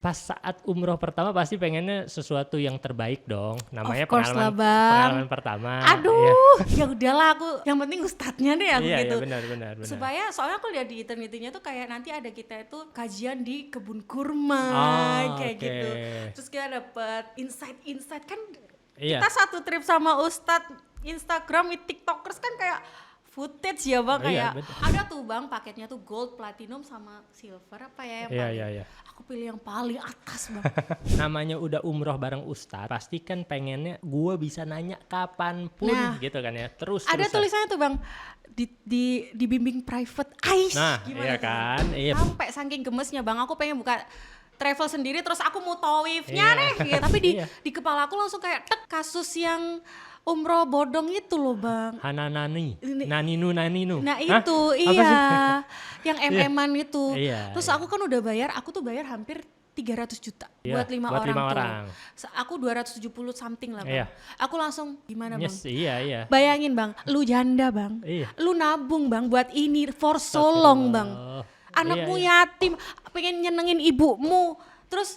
Pas saat umroh pertama pasti pengennya sesuatu yang terbaik dong. Namanya Of course lah, Bang. pengalaman pertama. Aduh, ya udahlah aku. Yang penting ustadznya deh aku Iya, gitu. iya benar. Soalnya aku lihat di eternity-nya tuh kayak nanti ada kita itu kajian di kebun kurma Oh, kayak oke. gitu. Terus kita dapat insight kan. Iya. Kita satu trip sama ustadz Instagram, tiktokers kan kayak footage ya bang, Iya, kayak betul. ada tuh bang paketnya tuh gold, platinum sama silver apa ya yang paling. Iya. Aku pilih yang paling atas bang. Namanya udah umroh bareng Ustadz, pasti kan pengennya gue bisa nanya kapanpun gitu kan ya. Terus Ada tulisannya tuh bang, dibimbing private. Aish, Nah, gimana iya tuh, kan? Bang? Iya. Sampai saking gemesnya bang, aku pengen buka travel sendiri terus aku mau tawifnya Iya. nih. Ya, tapi Iya. di kepala aku langsung kayak tek, kasus yang umroh bodong itu loh bang. Naninu. Nah Hah? itu Apa iya, sih? yang MM-an itu. Iya, Terus iya. aku kan udah bayar, aku tuh bayar hampir 300 juta Iya, buat 5 buat orang 5 tuh. orang. Aku 270 something lah bang. Iya. Aku langsung gimana bang? Yes, iya. Bayangin bang, lu janda bang, Iya. lu nabung bang buat ini for so long bang. Anakmu Iya. yatim, pengen nyenengin ibumu, terus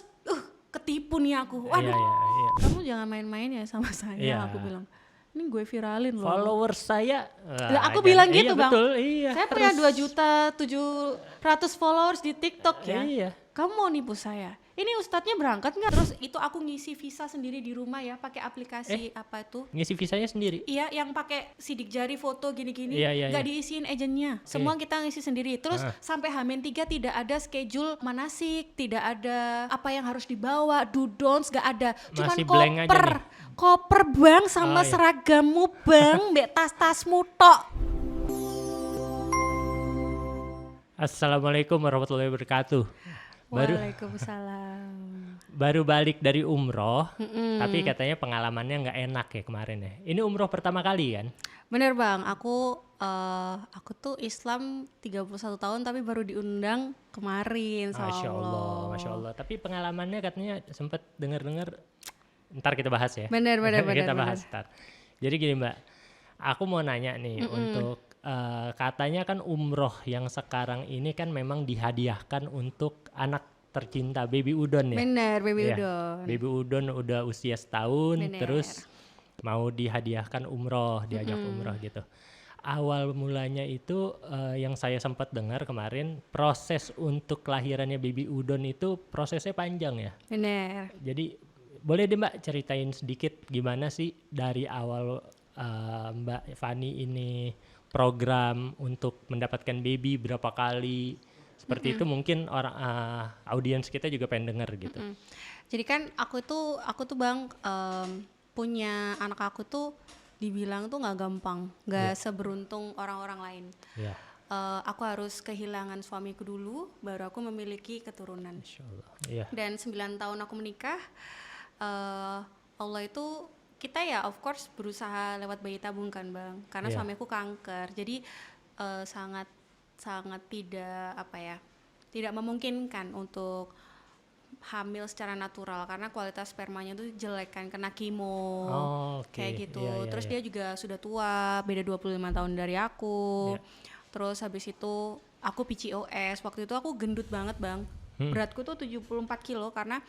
ketipu nih aku. Waduh, Iya. kamu jangan main-main ya sama saya. Iya. Aku bilang, ini gue viralin loh. Followers saya. Lah, aku bilang gitu iya, bang. Betul, iya. Saya punya 2.700.000 followers di TikTok ya. Iya. Kamu mau nipu saya? Ini ustadznya berangkat nggak? Terus itu aku ngisi visa sendiri di rumah ya, pakai aplikasi apa itu? Ngisi visanya sendiri. Iya, yang pakai sidik jari foto gini-gini, Iya. nggak diisiin agennya. Semua kita ngisi sendiri. Terus sampai H-3 tidak ada schedule manasik, tidak ada apa yang harus dibawa, do don'ts, nggak ada. Cuman Masih blank aja nih. koper bang sama iya. seragammu bang, mbak tas-tasmu tok. Assalamualaikum warahmatullahi wabarakatuh. Waalaikumsalam. Baru balik dari umroh, tapi katanya pengalamannya nggak enak ya kemarin ya. Ini umroh pertama kali kan? Bener bang, aku tuh Islam 31 tahun tapi baru diundang kemarin sama Masya Allah. Tapi pengalamannya katanya sempat dengar-dengar, ntar kita bahas ya. Bener. Kita bahas ntar. Jadi gini Mbak, aku mau nanya nih untuk katanya kan umroh yang sekarang ini kan memang dihadiahkan untuk anak tercinta Baby Udon ya. Bener, Baby Iya. Udon. Baby Udon udah usia setahun, Bener. terus mau dihadiahkan umroh, diajak umroh gitu. Awal mulanya itu yang saya sempat dengar kemarin, proses untuk kelahirannya Baby Udon itu prosesnya panjang ya. Bener. Jadi boleh deh Mbak ceritain sedikit gimana sih dari awal Mbak Fani ini program untuk mendapatkan baby berapa kali, seperti itu mungkin orang audiens kita juga pengen denger gitu. Jadi kan aku tuh bang punya anak aku tuh dibilang tuh nggak gampang, nggak seberuntung orang-orang lain. Iya. Aku harus kehilangan suamiku dulu, baru aku memiliki keturunan. Insya Allah. Iya. Dan 9 tahun aku menikah, Allah itu kita ya of course berusaha lewat bayi tabung kan bang, karena Iya. suamiku kanker, jadi sangat tidak memungkinkan untuk hamil secara natural karena kualitas spermanya tuh jelek kan, kena kemo kayak gitu. Iya. Terus dia juga sudah tua, beda 25 tahun dari aku. Terus habis itu aku PCOS, waktu itu aku gendut banget bang, beratku tuh 74 kilo karena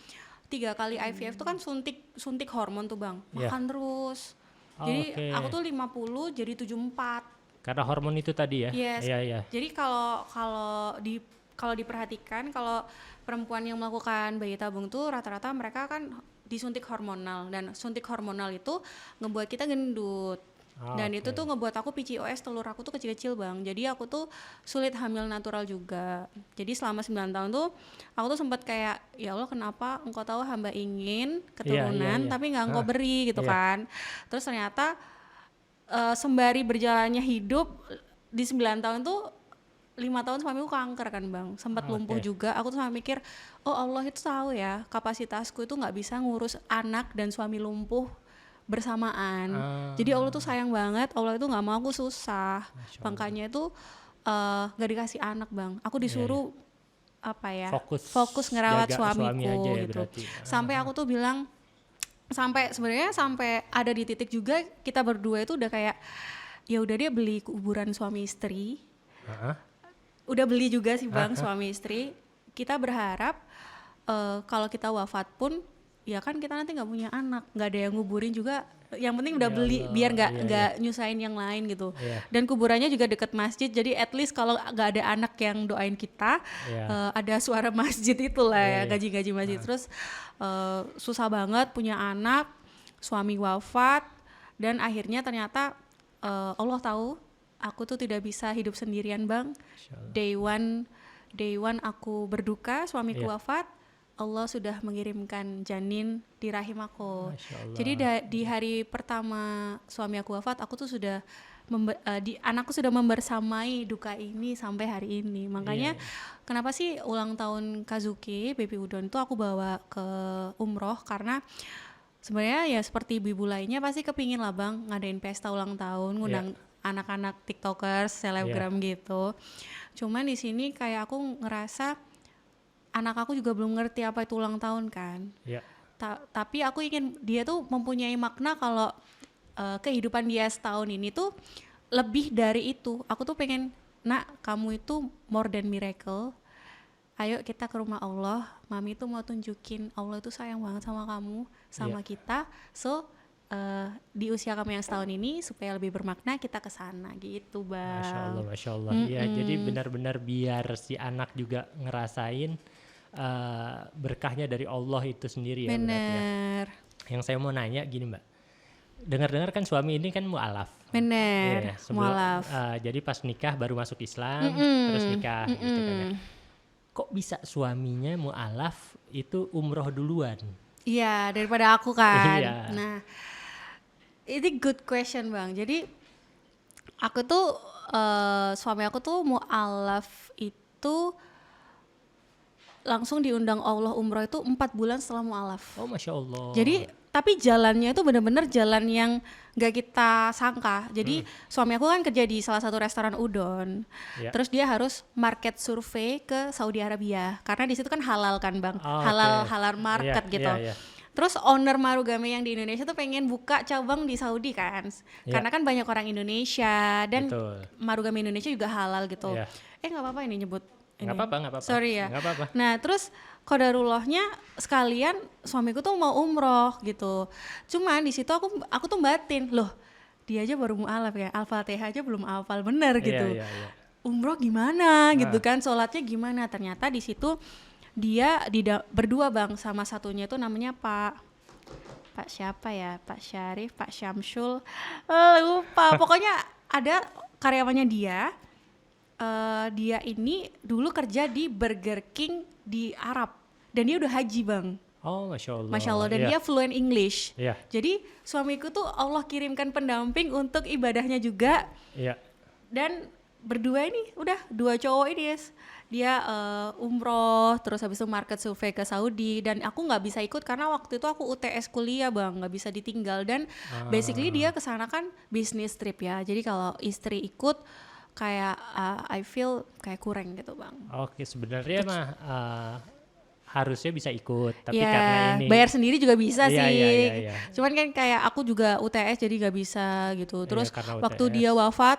3 kali IVF tuh kan suntik hormon tuh bang, makan terus. Jadi aku tuh 50 jadi 74. Karena hormon itu tadi ya. Yes. Iya. Jadi kalau diperhatikan, kalau perempuan yang melakukan bayi tabung tuh rata-rata mereka kan disuntik hormonal, dan suntik hormonal itu ngebuat kita gendut. Dan itu tuh ngebuat aku PCOS, telur aku tuh kecil-kecil bang, jadi aku tuh sulit hamil natural juga. Jadi selama 9 tahun tuh aku tuh sempat kayak, ya Allah kenapa engkau tahu hamba ingin keturunan tapi nggak engkau beri gitu kan. Terus ternyata sembari berjalannya hidup di 9 tahun tuh 5 tahun suamiku kanker kan bang, sempat lumpuh juga. Aku tuh sampai mikir, oh Allah itu tahu ya kapasitasku itu nggak bisa ngurus anak dan suami lumpuh bersamaan. Jadi Allah tuh sayang banget, Allah itu nggak mau aku susah. Makanya itu nggak dikasih anak bang, aku disuruh fokus ngerawat suamiku aja gitu. Berarti. Sampai aku tuh bilang, sampai ada di titik juga kita berdua itu udah kayak, ya udah dia beli kuburan suami istri. Udah beli juga sih bang suami istri. Kita berharap kalau kita wafat pun ya kan kita nanti nggak punya anak, nggak ada yang nguburin juga, yang penting udah Ya beli Allah, biar nggak iya. nyusahin yang lain gitu. Iya. Dan kuburannya juga deket masjid, jadi at least kalau nggak ada anak yang doain kita, Iya. ada suara masjid itulah Iya, ya, iya. gaji-gaji masjid. Terus susah banget punya anak, suami wafat, dan akhirnya ternyata Allah tahu aku tuh tidak bisa hidup sendirian bang. Masya Allah. Day one aku berduka, suamiku Iya. wafat, Allah sudah mengirimkan janin di rahim aku. Masya Allah. Jadi di hari pertama suami aku wafat, aku tuh sudah anakku sudah membersamai duka ini sampai hari ini. Makanya kenapa sih ulang tahun Kazuki Baby Udon tuh aku bawa ke umroh, karena sebenarnya ya seperti ibu-ibu lainnya pasti kepingin lah bang ngadain pesta ulang tahun, ngundang anak-anak tiktokers, selebgram gitu. Cuman di sini kayak aku ngerasa anak aku juga belum ngerti apa itu ulang tahun kan. Iya. Tapi aku ingin dia tuh mempunyai makna kalau kehidupan dia setahun ini tuh lebih dari itu. Aku tuh pengen, nak kamu itu more than miracle. Ayo kita ke rumah Allah. Mami tuh mau tunjukin Allah itu sayang banget sama kamu, sama kita. So di usia kamu yang setahun ini supaya lebih bermakna kita ke sana gitu bang. Masya Allah, Masya Allah. Iya, jadi benar-benar biar si anak juga ngerasain berkahnya dari Allah itu sendiri ya. Bener. Yang saya mau nanya gini mbak, dengar-dengar kan suami ini kan mu'alaf. Bener, mualaf. Jadi pas nikah baru masuk Islam, terus nikah gitu kan ya. Kok bisa suaminya mu'alaf itu umroh duluan? Iya, daripada aku kan. Iya. Nah, ini good question bang. Jadi aku tuh suami aku tuh mu'alaf itu langsung diundang Allah umroh itu 4 bulan setelah mu'alaf. Oh Masya Allah. Jadi tapi jalannya itu benar-benar jalan yang gak kita sangka. Jadi suami aku kan kerja di salah satu restoran udon. Terus dia harus market survey ke Saudi Arabia karena di situ kan halal kan bang, halal market gitu. Terus owner Marugame yang di Indonesia tuh pengen buka cabang di Saudi kan, karena kan banyak orang Indonesia dan Marugame Indonesia juga halal gitu. Nggak apa-apa ini nyebut. Nggak apa-apa. Sorry ya. Nggak apa-apa. Nah terus qadarullahnya sekalian suamiku tuh mau umroh gitu. Cuman di situ aku tuh batin, loh dia aja baru mu'alaf ya, Al-Fatihah aja belum hafal bener gitu. Umroh gimana gitu kan, sholatnya gimana? Ternyata di situ dia berdua bang, sama satunya itu namanya Pak siapa ya, Pak Syarif, Pak Syamsul, lupa. Pokoknya ada karyawannya dia. Dia ini dulu kerja di Burger King di Arab dan dia udah haji bang. Oh Masya Allah. Masya Allah, dan dia fluent English. Iya. Jadi suamiku tuh Allah kirimkan pendamping untuk ibadahnya juga. Iya. Dan berdua ini udah 2 cowok ini dia umroh terus habis itu market survey ke Saudi, dan aku nggak bisa ikut karena waktu itu aku UTS kuliah bang, nggak bisa ditinggal. Dan basically dia kesana kan business trip ya, jadi kalau istri ikut kayak I feel kayak kurang gitu bang. Oke, sebenarnya mah harusnya bisa ikut, tapi ya, karena ini bayar sendiri juga bisa sih. Iya. Cuman kan kayak aku juga UTS jadi gak bisa gitu. Terus waktu UTS. dia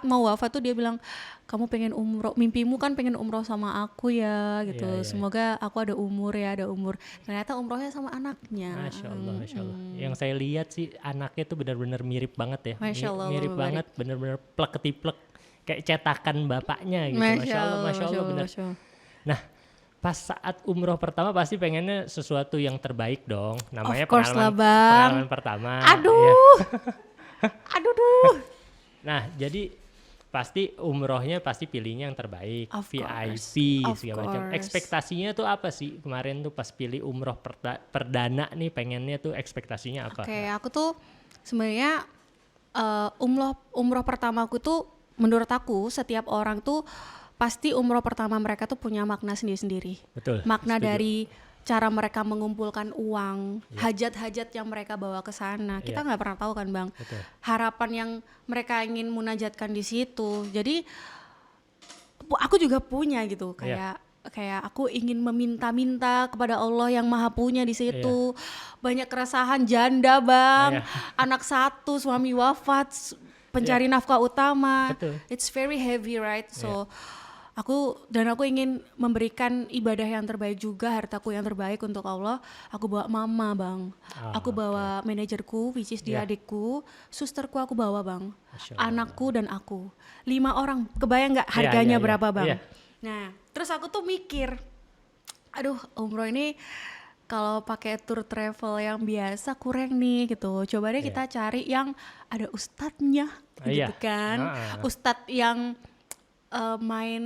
mau wafat tuh dia bilang, kamu pengen umroh, mimpimu kan pengen umroh sama aku ya gitu. Semoga aku ada umur. Ternyata umrohnya sama anaknya. Masya Allah. Yang saya lihat sih anaknya tuh benar-benar mirip banget ya. Masya Allah, mirip banget, benar-benar plek ketiplek kayak cetakan bapaknya gitu. Masya Allah benar. Nah, pas saat umroh pertama pasti pengennya sesuatu yang terbaik dong. Namanya pengalaman pertama. Aduh. Nah, jadi pasti umrohnya pasti pilihnya yang terbaik, VIP segala macam. Ekspektasinya tuh apa sih kemarin tuh pas pilih umroh perdana nih, pengennya tuh ekspektasinya apa? Oke, aku tuh sebenarnya umroh pertamaku tuh menurut aku setiap orang tuh pasti umroh pertama mereka tuh punya makna sendiri-sendiri. Betul. Makna dari cara mereka mengumpulkan uang, hajat-hajat yang mereka bawa ke sana. Kita nggak pernah tahu kan bang. Betul. Harapan yang mereka ingin munajatkan di situ. Jadi aku juga punya gitu, kayak aku ingin meminta-minta kepada Allah yang Maha Punya di situ. Banyak keresahan janda bang, anak satu, suami wafat, pencari nafkah utama. Betul. It's very heavy, right? So Aku ingin memberikan ibadah yang terbaik juga, hartaku yang terbaik untuk Allah. Aku bawa mama bang, aku bawa manajerku, which is dia adikku, susterku aku bawa bang, anakku dan aku, 5 orang. Kebayang nggak harganya berapa bang? Nah terus aku tuh mikir, aduh umroh ini kalau pakai tour travel yang biasa kurang nih gitu. Coba deh kita cari yang ada ustadznya gitu kan. Ustadz yang main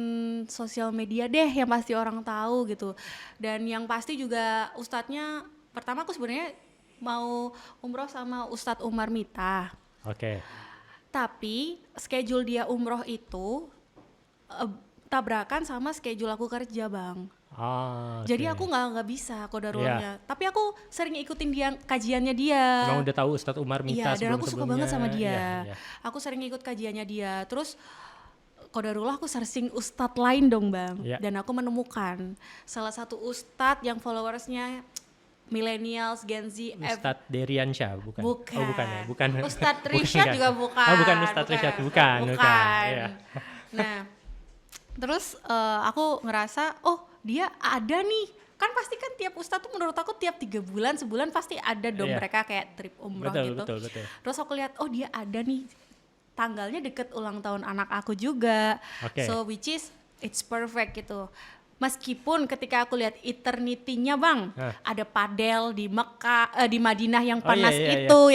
sosial media deh yang pasti orang tahu gitu. Dan yang pasti juga ustadznya, pertama aku sebenarnya mau umroh sama Ustadz Umar Mita. Tapi schedule dia umroh itu tabrakan sama schedule aku kerja bang. Jadi aku nggak bisa kodarulnya. Tapi aku sering ikutin dia kajiannya dia. Emang udah tahu Ustadz Umar Mita dan aku suka banget sama dia. Aku sering ikut kajiannya dia. Terus kodarullah aku searching ustadz lain dong bang. Dan aku menemukan salah satu ustadz yang followersnya millennials, Gen Z. Ustadz Deriansyah bukan? Bukan. Oh bukan ya, bukan. Ustadz Rishad juga bukan. Oh bukan Ustadz Rishad, bukan. Nah, terus aku ngerasa, oh dia ada nih. Kan pasti kan tiap ustadz tuh menurut aku tiap 3 bulan, sebulan pasti ada dong mereka kayak trip umroh gitu. Betul. Terus aku lihat, oh dia ada nih. Tanggalnya deket ulang tahun anak aku juga. So which is it's perfect gitu. Meskipun ketika aku lihat eternity-nya bang, ada padel di Mekah, di Madinah yang panas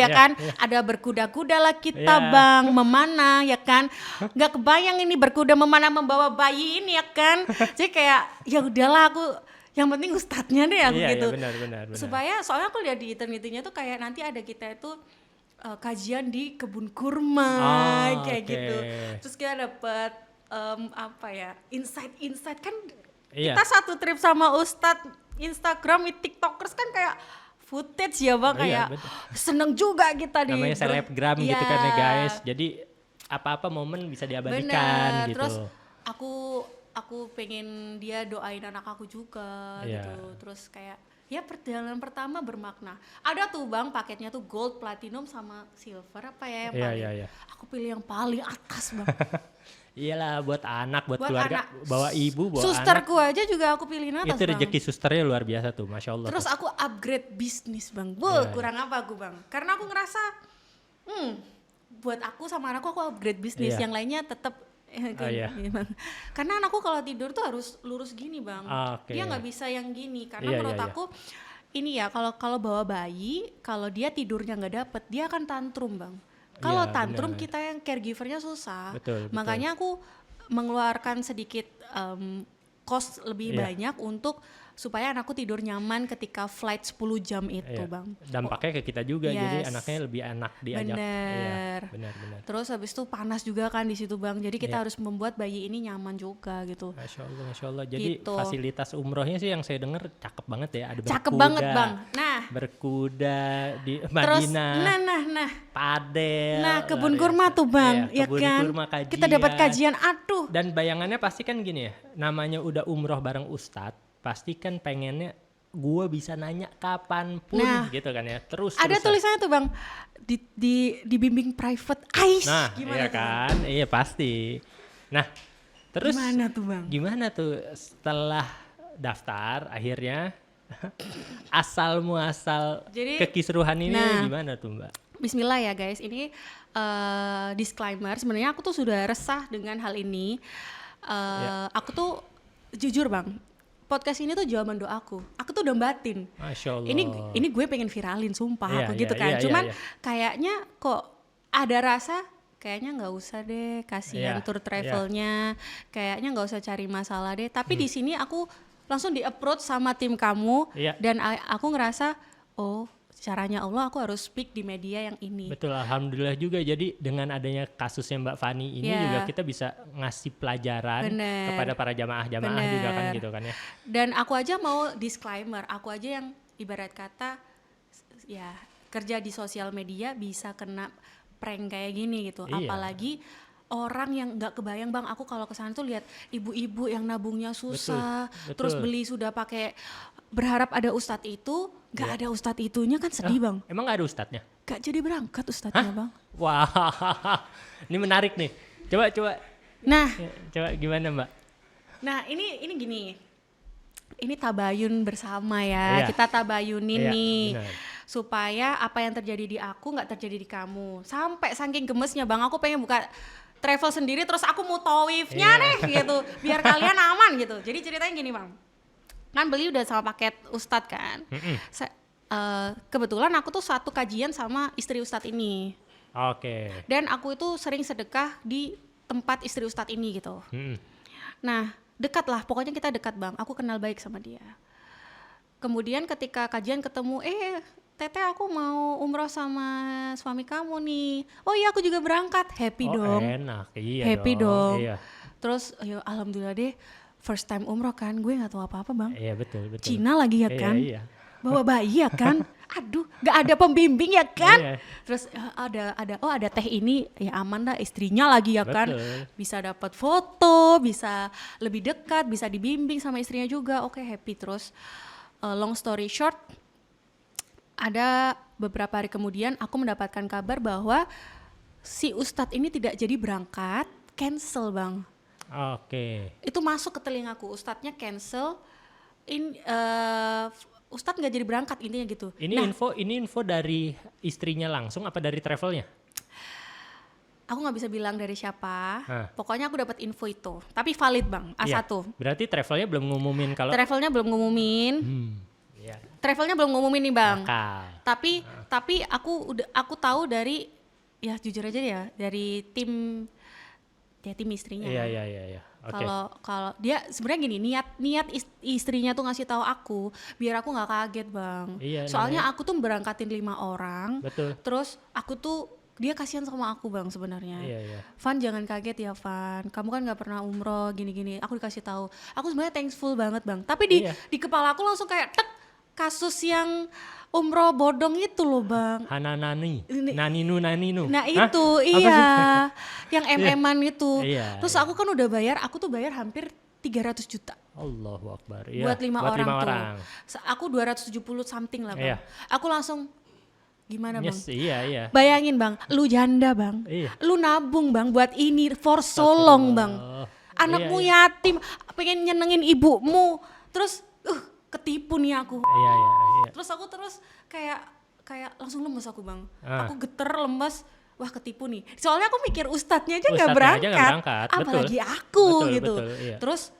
kan, ada berkuda-kuda lah kita bang, memanah ya kan, nggak kebayang ini berkuda memanah membawa bayi ini ya kan, jadi kayak ya udahlah aku, yang penting ustadznya deh aku gitu, benar. supaya soalnya aku lihat di eternity-nya tuh kayak nanti ada kita itu kajian di kebun kurma gitu, terus kita dapat insight kan. Kita satu trip sama Ustadz Instagram, TikTokers kan kayak footage ya bang, kayak seneng juga kita namanya selebgram gitu kan ya guys. Jadi apa-apa momen bisa diabadikan gitu. Terus aku pengen dia doain anak aku juga gitu. Terus kayak ya perjalanan pertama bermakna. Ada tuh bang paketnya tuh gold, platinum sama silver apa ya yang paling. Aku pilih yang paling atas bang. Iyalah buat anak, buat keluarga, bawa ibu, bawa susterku anak. Aja juga aku pilihin atas. Itu rezeki susternya luar biasa tuh, Masya Allah. Terus aku upgrade bisnis bang. Kurang apa aku bang? Karena aku ngerasa, buat aku sama anakku aku upgrade bisnis. Yang lainnya tetap. Karena anakku kalau tidur tuh harus lurus gini bang. Dia nggak bisa yang gini. Karena menurut aku ini ya kalau bawa bayi, kalau dia tidurnya nggak dapet, dia akan tantrum bang. Kalau tantrum kita yang caregivernya susah. Betul. Makanya aku mengeluarkan sedikit cost lebih banyak untuk supaya anakku tidur nyaman ketika flight 10 jam itu bang. Dampaknya ke kita juga, jadi anaknya lebih enak diajak. Benar. Terus habis itu panas juga kan di situ bang, jadi kita harus membuat bayi ini nyaman juga gitu. Masya Allah. Jadi gitu. Fasilitas umrohnya sih yang saya dengar cakep banget ya. Ada cakep banget bang. Nah, berkuda di Madinah. Terus, nah. Padel. Nah, kebun kurma tuh bang, ya kan. Kurma, kajian. Kita dapat kajian, aduh. Dan bayangannya pasti kan gini ya, namanya udah umroh bareng ustadz. Pasti kan pengennya gue bisa nanya kapanpun gitu kan ya. Terus ada tulisannya tuh bang, dibimbing private. Nah iya kan, iya pasti. Nah terus gimana tuh setelah daftar akhirnya asal muasal kekisruhan ini gimana tuh mbak? Bismillah ya guys, ini disclaimer, sebenarnya aku tuh sudah resah dengan hal ini. Aku tuh jujur bang, podcast ini tuh jawaban doaku. Aku tuh udah batin. Masya Allah. Ini gue pengen viralin, sumpah aku gitu kan. Cuman kayaknya kok ada rasa kayaknya nggak usah deh, kasihan tour travelnya. Kayaknya nggak usah cari masalah deh. Tapi di sini aku langsung di-approach sama tim kamu dan aku ngerasa caranya Allah aku harus speak di media yang ini. Betul, alhamdulillah juga. Jadi dengan adanya kasusnya Mbak Fani ini juga kita bisa ngasih pelajaran kepada para jamaah-jamaah juga kan gitu kan ya. Dan aku aja mau disclaimer, aku aja yang ibarat kata ya kerja di sosial media bisa kena prank kayak gini gitu. Apalagi orang yang nggak kebayang bang, aku kalau kesana tuh lihat ibu-ibu yang nabungnya susah, terus beli sudah pakai berharap ada ustadz itu, nggak ada ustadz itunya kan sedih bang. Emang nggak ada ustadznya? Nggak jadi berangkat ustadznya bang. Wah, ini menarik nih. Coba. Nah, coba gimana mbak? Nah ini gini, ini tabayun bersama ya, Iya. kita tabayunin Iya, nih. benar. Supaya apa yang terjadi di aku nggak terjadi di kamu. Sampai saking gemesnya bang, aku pengen buka travel sendiri terus aku mau towifnya nih gitu, biar kalian aman gitu. Jadi ceritanya gini bang, kan beli udah sama paket ustadz kan. Kebetulan aku tuh satu kajian sama istri ustadz ini. Oke. Dan aku itu sering sedekah di tempat istri ustadz ini gitu. Nah dekat lah, pokoknya kita dekat bang, aku kenal baik sama dia. Kemudian ketika kajian ketemu, Teteh aku mau umroh sama suami kamu nih. Oh iya aku juga berangkat, happy dong. Enak, iya Happy dong. Iya. Terus alhamdulillah deh, first time umroh kan, gue nggak tahu apa-apa bang. Iya betul. Cina lagi ya kan, Iya. bawa bayi ya kan. Aduh, nggak ada pembimbing ya kan. Iya. Terus ada teh ini, ya aman dah, istrinya lagi ya kan. Betul. Bisa dapat foto, bisa lebih dekat, bisa dibimbing sama istrinya juga. Oke, happy terus. Long story short, ada beberapa hari kemudian aku mendapatkan kabar bahwa si ustadz ini tidak jadi berangkat, cancel bang. Oke. Itu masuk ke telingaku, ustadznya cancel, ustadz nggak jadi berangkat intinya gitu. Ini info dari istrinya langsung apa dari travelnya? Aku nggak bisa bilang dari siapa, Hah. pokoknya aku dapat info itu, tapi valid bang, A1. Iya. Berarti travelnya belum ngumumin kalau. Travelnya belum ngumumin, Iya. travelnya belum ngumumin nih bang. Akal. Tapi aku tahu dari, ya jujur aja ya, dari tim istrinya. Iya. Oke. Kalau dia sebenarnya gini, niat istrinya tuh ngasih tahu aku biar aku nggak kaget bang. Iya, Soalnya aku tuh berangkatin 5 orang. Betul. Terus aku tuh, dia kasihan sama aku bang sebenarnya. Iya. Van jangan kaget ya Van, kamu kan nggak pernah umroh gini-gini. Aku dikasih tahu, aku sebenarnya thankful banget bang. Tapi di kepala aku langsung kayak tek, kasus yang umroh bodong itu loh bang. Naninu. Nah itu Hah? iya, yang MM-an itu. Iya, Terus aku kan udah bayar, aku tuh bayar hampir 300 juta. Allahu Akbar. Iya. Buat 5 orang tuh. orang. Aku 270 something lah bang. Iya. Aku langsung, gimana bang? Yes, iya. Bayangin bang, lu janda bang. Iya. Lu nabung bang buat ini for so long bang. Anakmu yatim, pengen nyenengin ibumu. Terus ketipu nih aku. Iya. Terus aku kayak langsung lemes aku bang. Ah. Aku geter, lemes. Wah ketipu nih. Soalnya aku mikir ustadznya aja nggak Ustadznya aja nggak berangkat. berangkat, Apalagi betul. aku Betul, gitu. betul, iya. Terus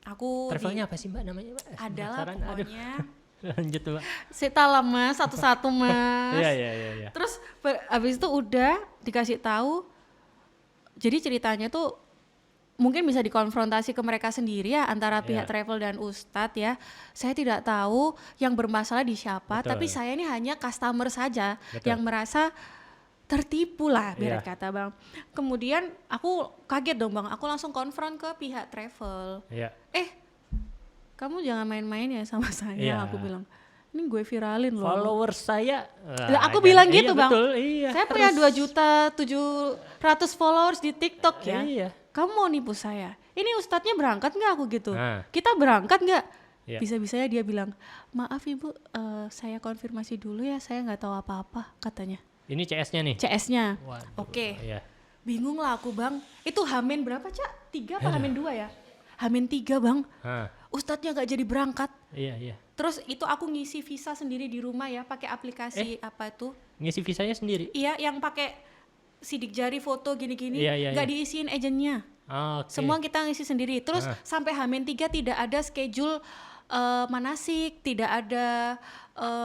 aku Travelnya apa sih mbak namanya mbak? adalah Penasaran, pokoknya. Lanjut mbak. Seta lah mas, satu-satu mas. Iya. Terus abis itu udah dikasih tahu. Jadi ceritanya tuh mungkin bisa dikonfrontasi ke mereka sendiri ya, antara pihak travel dan ustadz ya. Saya tidak tahu yang bermasalah di siapa, tapi saya ini hanya customer saja yang merasa tertipu lah, biar kata bang. Kemudian aku kaget dong bang, aku langsung konfront ke pihak travel. Kamu jangan main-main ya sama saya, aku bilang. Ini gue viralin loh. Followers saya. Aku bilang gitu bang. Betul, iya. Saya punya 2.700.000 followers di TikTok ya. Iya. Kamu mau nipu saya? Ini ustadznya berangkat nggak aku gitu? Nah. Kita berangkat nggak? Iya. Bisa-bisanya dia bilang, maaf ibu, saya konfirmasi dulu ya, saya nggak tahu apa-apa katanya. Ini CS-nya nih. CS-nya. Waduh, Oke. Iya. Bingung lah aku bang. Itu Hamin berapa Cak? 3 apa Hamin 2 ya? Hamin 3 bang. Ustadznya nggak jadi berangkat. Iya. Terus itu aku ngisi visa sendiri di rumah ya, pakai aplikasi apa itu? Ngisi visanya sendiri? Iya, yang pakai sidik jari foto gini-gini, Iya. nggak diisiin agentnya. Okay. Semua kita ngisi sendiri. Terus sampai Hamin 3 tidak ada schedule manasik, tidak ada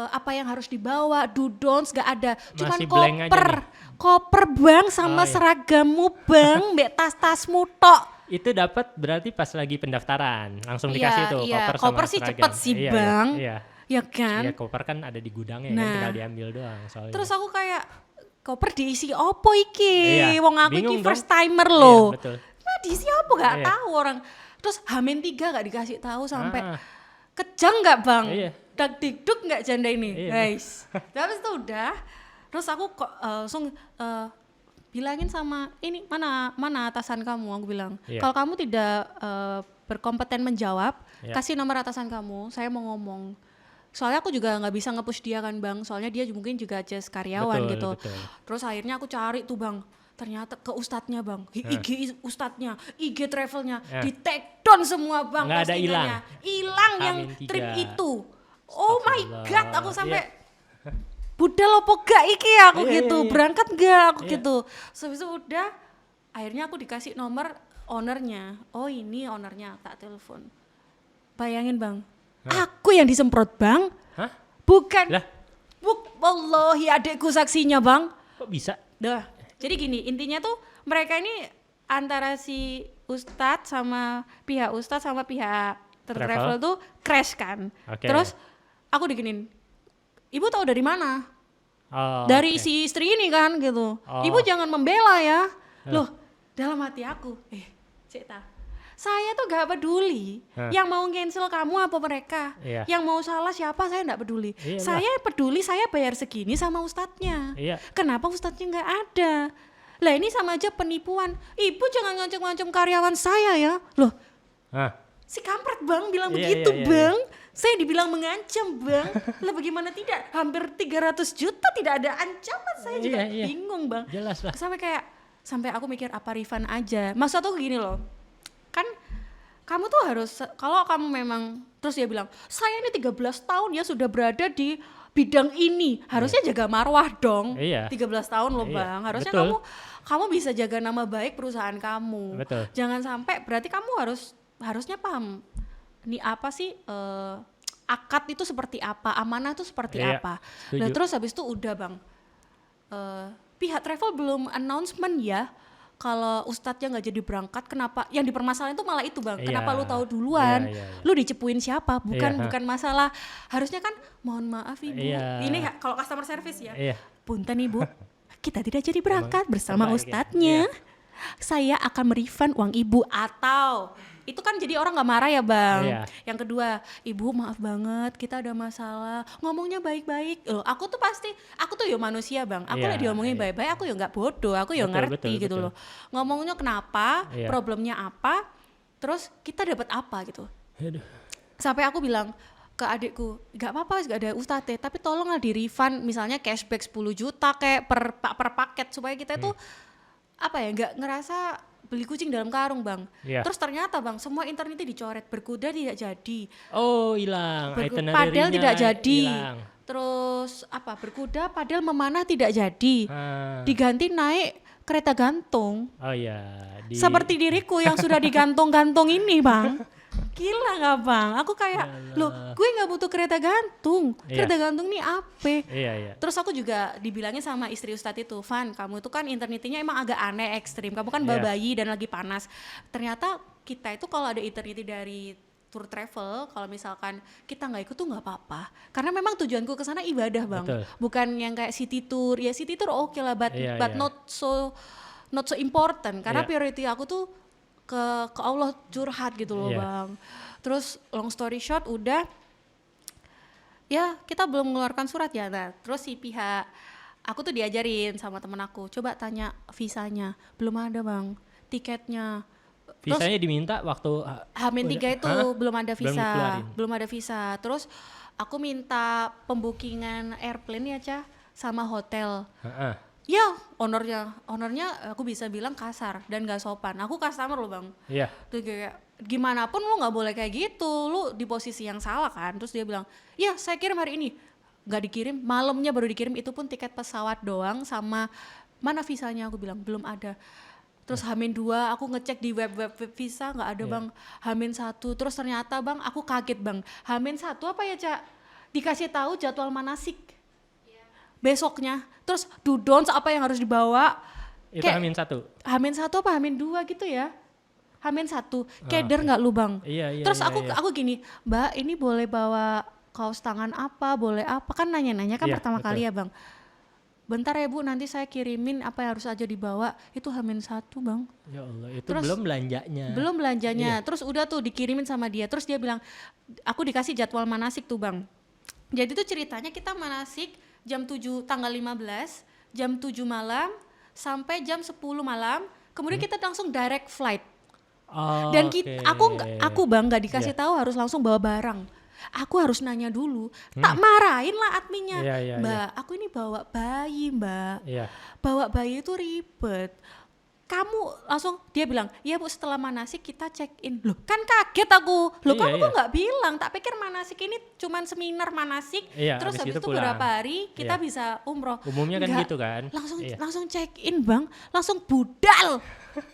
apa yang harus dibawa, do-don'ts, nggak ada. Cuman Masih blank aja nih. koper bang sama seragammu bang, mbak tas-tasmu tok. Itu dapat berarti pas lagi pendaftaran langsung dikasih tuh koper sama koper sih seragam. cepet sih bang. Iya. Ya kan? Iya, koper kan ada di gudangnya kan, tinggal diambil doang soalnya. Terus aku kayak, koper diisi opo iki? Iya, Wong aku bingung iki first dong. timer loh. Iya, betul. Nah, diisi opo gak Iya. tahu orang. Terus Hamin 3 gak dikasih tahu sampai kejang gak bang? Iya. Dak-dikduk gak janda ini? Iya. Guys. Terus itu udah. Terus aku langsung bilangin sama ini mana atasan kamu, aku bilang. Iya. Kalau kamu tidak berkompeten menjawab, Iya. kasih nomor atasan kamu, saya mau ngomong. Soalnya aku juga nggak bisa nge-push dia kan bang, soalnya dia mungkin juga just karyawan Betul, gitu. betul. Terus akhirnya aku cari tuh bang, ternyata ke ustadznya bang, IG ustadznya, IG travelnya, Ya. di take down semua bang Nggak ada postingannya. Hilang yang H-3. trip itu. Oh my Astagfirullah. god, aku sampai Iya. budal apa gak iki aku Iya, gitu, iya. berangkat gak aku Iya. gitu. Habis itu udah, akhirnya aku dikasih nomor ownernya. Oh ini ownernya, tak telepon. Bayangin bang, aku yang disemprot bang, Hah? bukan. Lah, Wallahi adekku saksinya bang. kok bisa? Dah, jadi gini, intinya tuh mereka ini antara si Ustadz sama pihak Ustadz sama pihak travel tuh crash kan. Oke. Terus aku diginin, ibu tahu dari mana? Oh, Dari oke. si istri ini kan gitu. Oh. Ibu jangan membela ya. Loh, dalam hati aku, Cita, saya tuh gak peduli. Hah. Yang mau cancel kamu apa mereka? Iya. Yang mau salah siapa saya gak peduli. Iyalah. Saya peduli, saya bayar segini sama ustadznya. Iya. Kenapa ustadznya nggak ada? Lah ini sama aja penipuan. Ibu jangan ngancam-ngancam karyawan saya ya. Loh, Hah? si kampret bang bilang Iya, begitu iya, iya, bang. Saya dibilang mengancam bang. Lah bagaimana tidak? Hampir 300 juta tidak ada ancaman. Saya juga Iya, iya. bingung bang. Jelas lah. Sampai aku mikir apa refund aja. Maksud aku gini loh. Kan kamu tuh harus, kalau kamu memang, terus dia bilang, saya ini 13 tahun ya sudah berada di bidang ini. Harusnya jaga marwah dong. Iya. 13 tahun loh Iya, bang. Harusnya betul. kamu bisa jaga nama baik perusahaan kamu. Betul. Jangan sampai, berarti kamu harusnya paham. Ini apa sih, akad itu seperti apa, amanah itu seperti Iya, apa. setuju. Nah terus habis itu udah bang, pihak travel belum announcement ya kalau ustadznya nggak jadi berangkat. Kenapa yang dipermasalahin itu malah itu bang, Iya. kenapa lu tahu duluan, Iya, iya, iya. lu dicepuin siapa, bukan Iya. bukan masalah. Harusnya kan mohon maaf ibu, Iya. ini kalau customer service ya, Iya. punten ibu, kita tidak jadi berangkat bersama terbaik ya. ustadznya. Saya akan merefund uang ibu, atau itu kan jadi orang nggak marah ya bang. Iya. Yang kedua, ibu maaf banget kita ada masalah, ngomongnya baik-baik. Loh, aku tuh ya manusia bang. Aku Iya, lah diomongin iya. baik-baik, aku ya nggak bodoh, aku ya Betul, ngerti betul, gitu betul. loh. Ngomongnya kenapa, Iya. problemnya apa, terus kita dapat apa gitu. Aduh. Sampai aku bilang ke adikku, nggak apa-apa nggak ada ustadz tapi tolong lah di refund misalnya cashback 10 juta kayak per paket supaya kita tuh apa ya, nggak ngerasa beli kucing dalam karung bang. Iya. Terus ternyata bang semua internetnya dicoret, berkuda tidak jadi, Oh, hilang. padel tidak jadi. Hilang. Terus apa, berkuda padel memanah tidak jadi, Ah. diganti naik kereta gantung. Oh iya. Seperti diriku yang sudah digantung-gantung ini bang. Gila gak bang? Aku kayak, loh gue gak butuh kereta gantung. Iya. Kereta gantung nih apa? Iya, iya. Terus aku juga dibilangin sama istri ustadz itu, Van kamu itu kan internetnya emang agak aneh, ekstrim. Kamu kan Iya. bayi dan lagi panas. Ternyata kita itu kalau ada internet dari tour travel, kalau misalkan kita nggak ikut tuh nggak apa-apa. Karena memang tujuanku ke sana ibadah bang. Betul. Bukan yang kayak city tour. Ya city tour oke lah, but Iya, iya. not so important. Karena Iya. priority aku tuh ke Allah, curhat gitu loh Iya. bang. Terus long story short udah, ya kita belum mengeluarkan surat ya. Nah terus si pihak, aku tuh diajarin sama temen aku, coba tanya visanya, belum ada bang, tiketnya. Terus Visanya diminta waktu H-3 itu Hah? belum ada Belum visa, dikeluarin. belum ada visa. Terus aku minta pembookingan airplane ya Cah, sama hotel. Heeh. Ya ownernya aku bisa bilang kasar dan gak sopan. Aku customer loh bang. Iya. Tuh kayak gimana pun lu nggak boleh kayak gitu, lu di posisi yang salah kan. Terus dia bilang, ya saya kirim hari ini, nggak dikirim, malamnya baru dikirim, itu pun tiket pesawat doang sama mana visanya. Aku bilang belum ada. Terus H-2 aku ngecek di web visa nggak ada bang. H-1 terus ternyata bang aku kaget bang, H-1 apa ya Cak, dikasih tahu jadwal manasik besoknya, terus dudons apa yang harus dibawa. Itu Kayak H-1. H-1 apa H-2 gitu ya. H-1, keder nggak lu bang? Iya, iya. Terus iya, aku iya. aku gini, Mbak ini boleh bawa kaos tangan apa, boleh apa, kan nanya-nanya kan Iya, pertama betul. kali ya bang. Bentar ya Bu, nanti saya kirimin apa yang harus aja dibawa. Itu H-1 bang. Ya Allah, itu Terus belum belanjanya. Belum belanjanya, Iya. terus udah tuh dikirimin sama dia. Terus dia bilang, aku dikasih jadwal manasik tuh bang. Jadi tuh ceritanya kita manasik jam 7 tanggal 15, jam 7 malam sampai jam 10 malam. Kemudian kita langsung direct flight. Oh, Dan oke. aku bang nggak dikasih Iya. tahu harus langsung bawa barang. Aku harus nanya dulu. Tak marahin lah adminnya. Iya, iya, Mbak, aku ini bawa bayi, Mbak. Iya. Bawa bayi itu ribet. Kamu langsung, dia bilang, iya Bu, setelah manasik kita check in. Loh kan kaget aku. Loh Iya, kamu iya. kok nggak bilang? Tak pikir manasik ini cuman seminar manasik. Iya, Terus habis habis itu itu pulang. berapa hari kita Iya. bisa umroh. Umumnya kan Nggak, gitu kan. Langsung Iya. langsung check in Bang. Langsung budal.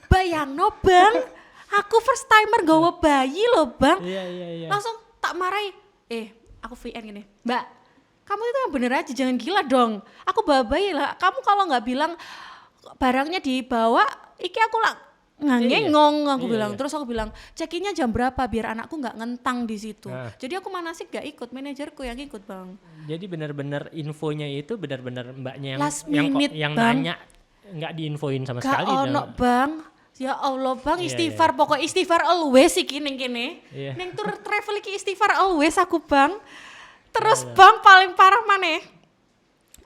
Bayangno Bang. Aku first timer gawa bayi loh Bang. Iya, iya, iya. Langsung tak marahi. Aku VN gini, Mbak, kamu itu yang bener aja, jangan gila dong. Aku bawa bayi lah. Kamu kalau nggak bilang barangnya dibawa, iki aku lah ngangengong aku Iya, bilang. iya. Terus aku bilang, check-innya jam berapa biar anakku nggak ngentang di situ. Nah. Jadi aku manasik nggak ikut, manajerku yang ikut Bang. Jadi benar-benar infonya itu benar-benar mbaknya yang Last minute, yang Bang. nanya nggak diinfoin sama Gak sekali. ono Bang. Ya Allah Bang, Iya, istighfar, pokok istighfar always iki ning kene. Iya. Ning tour travel iki istighfar always aku Bang. Terus Bang paling parah maneh.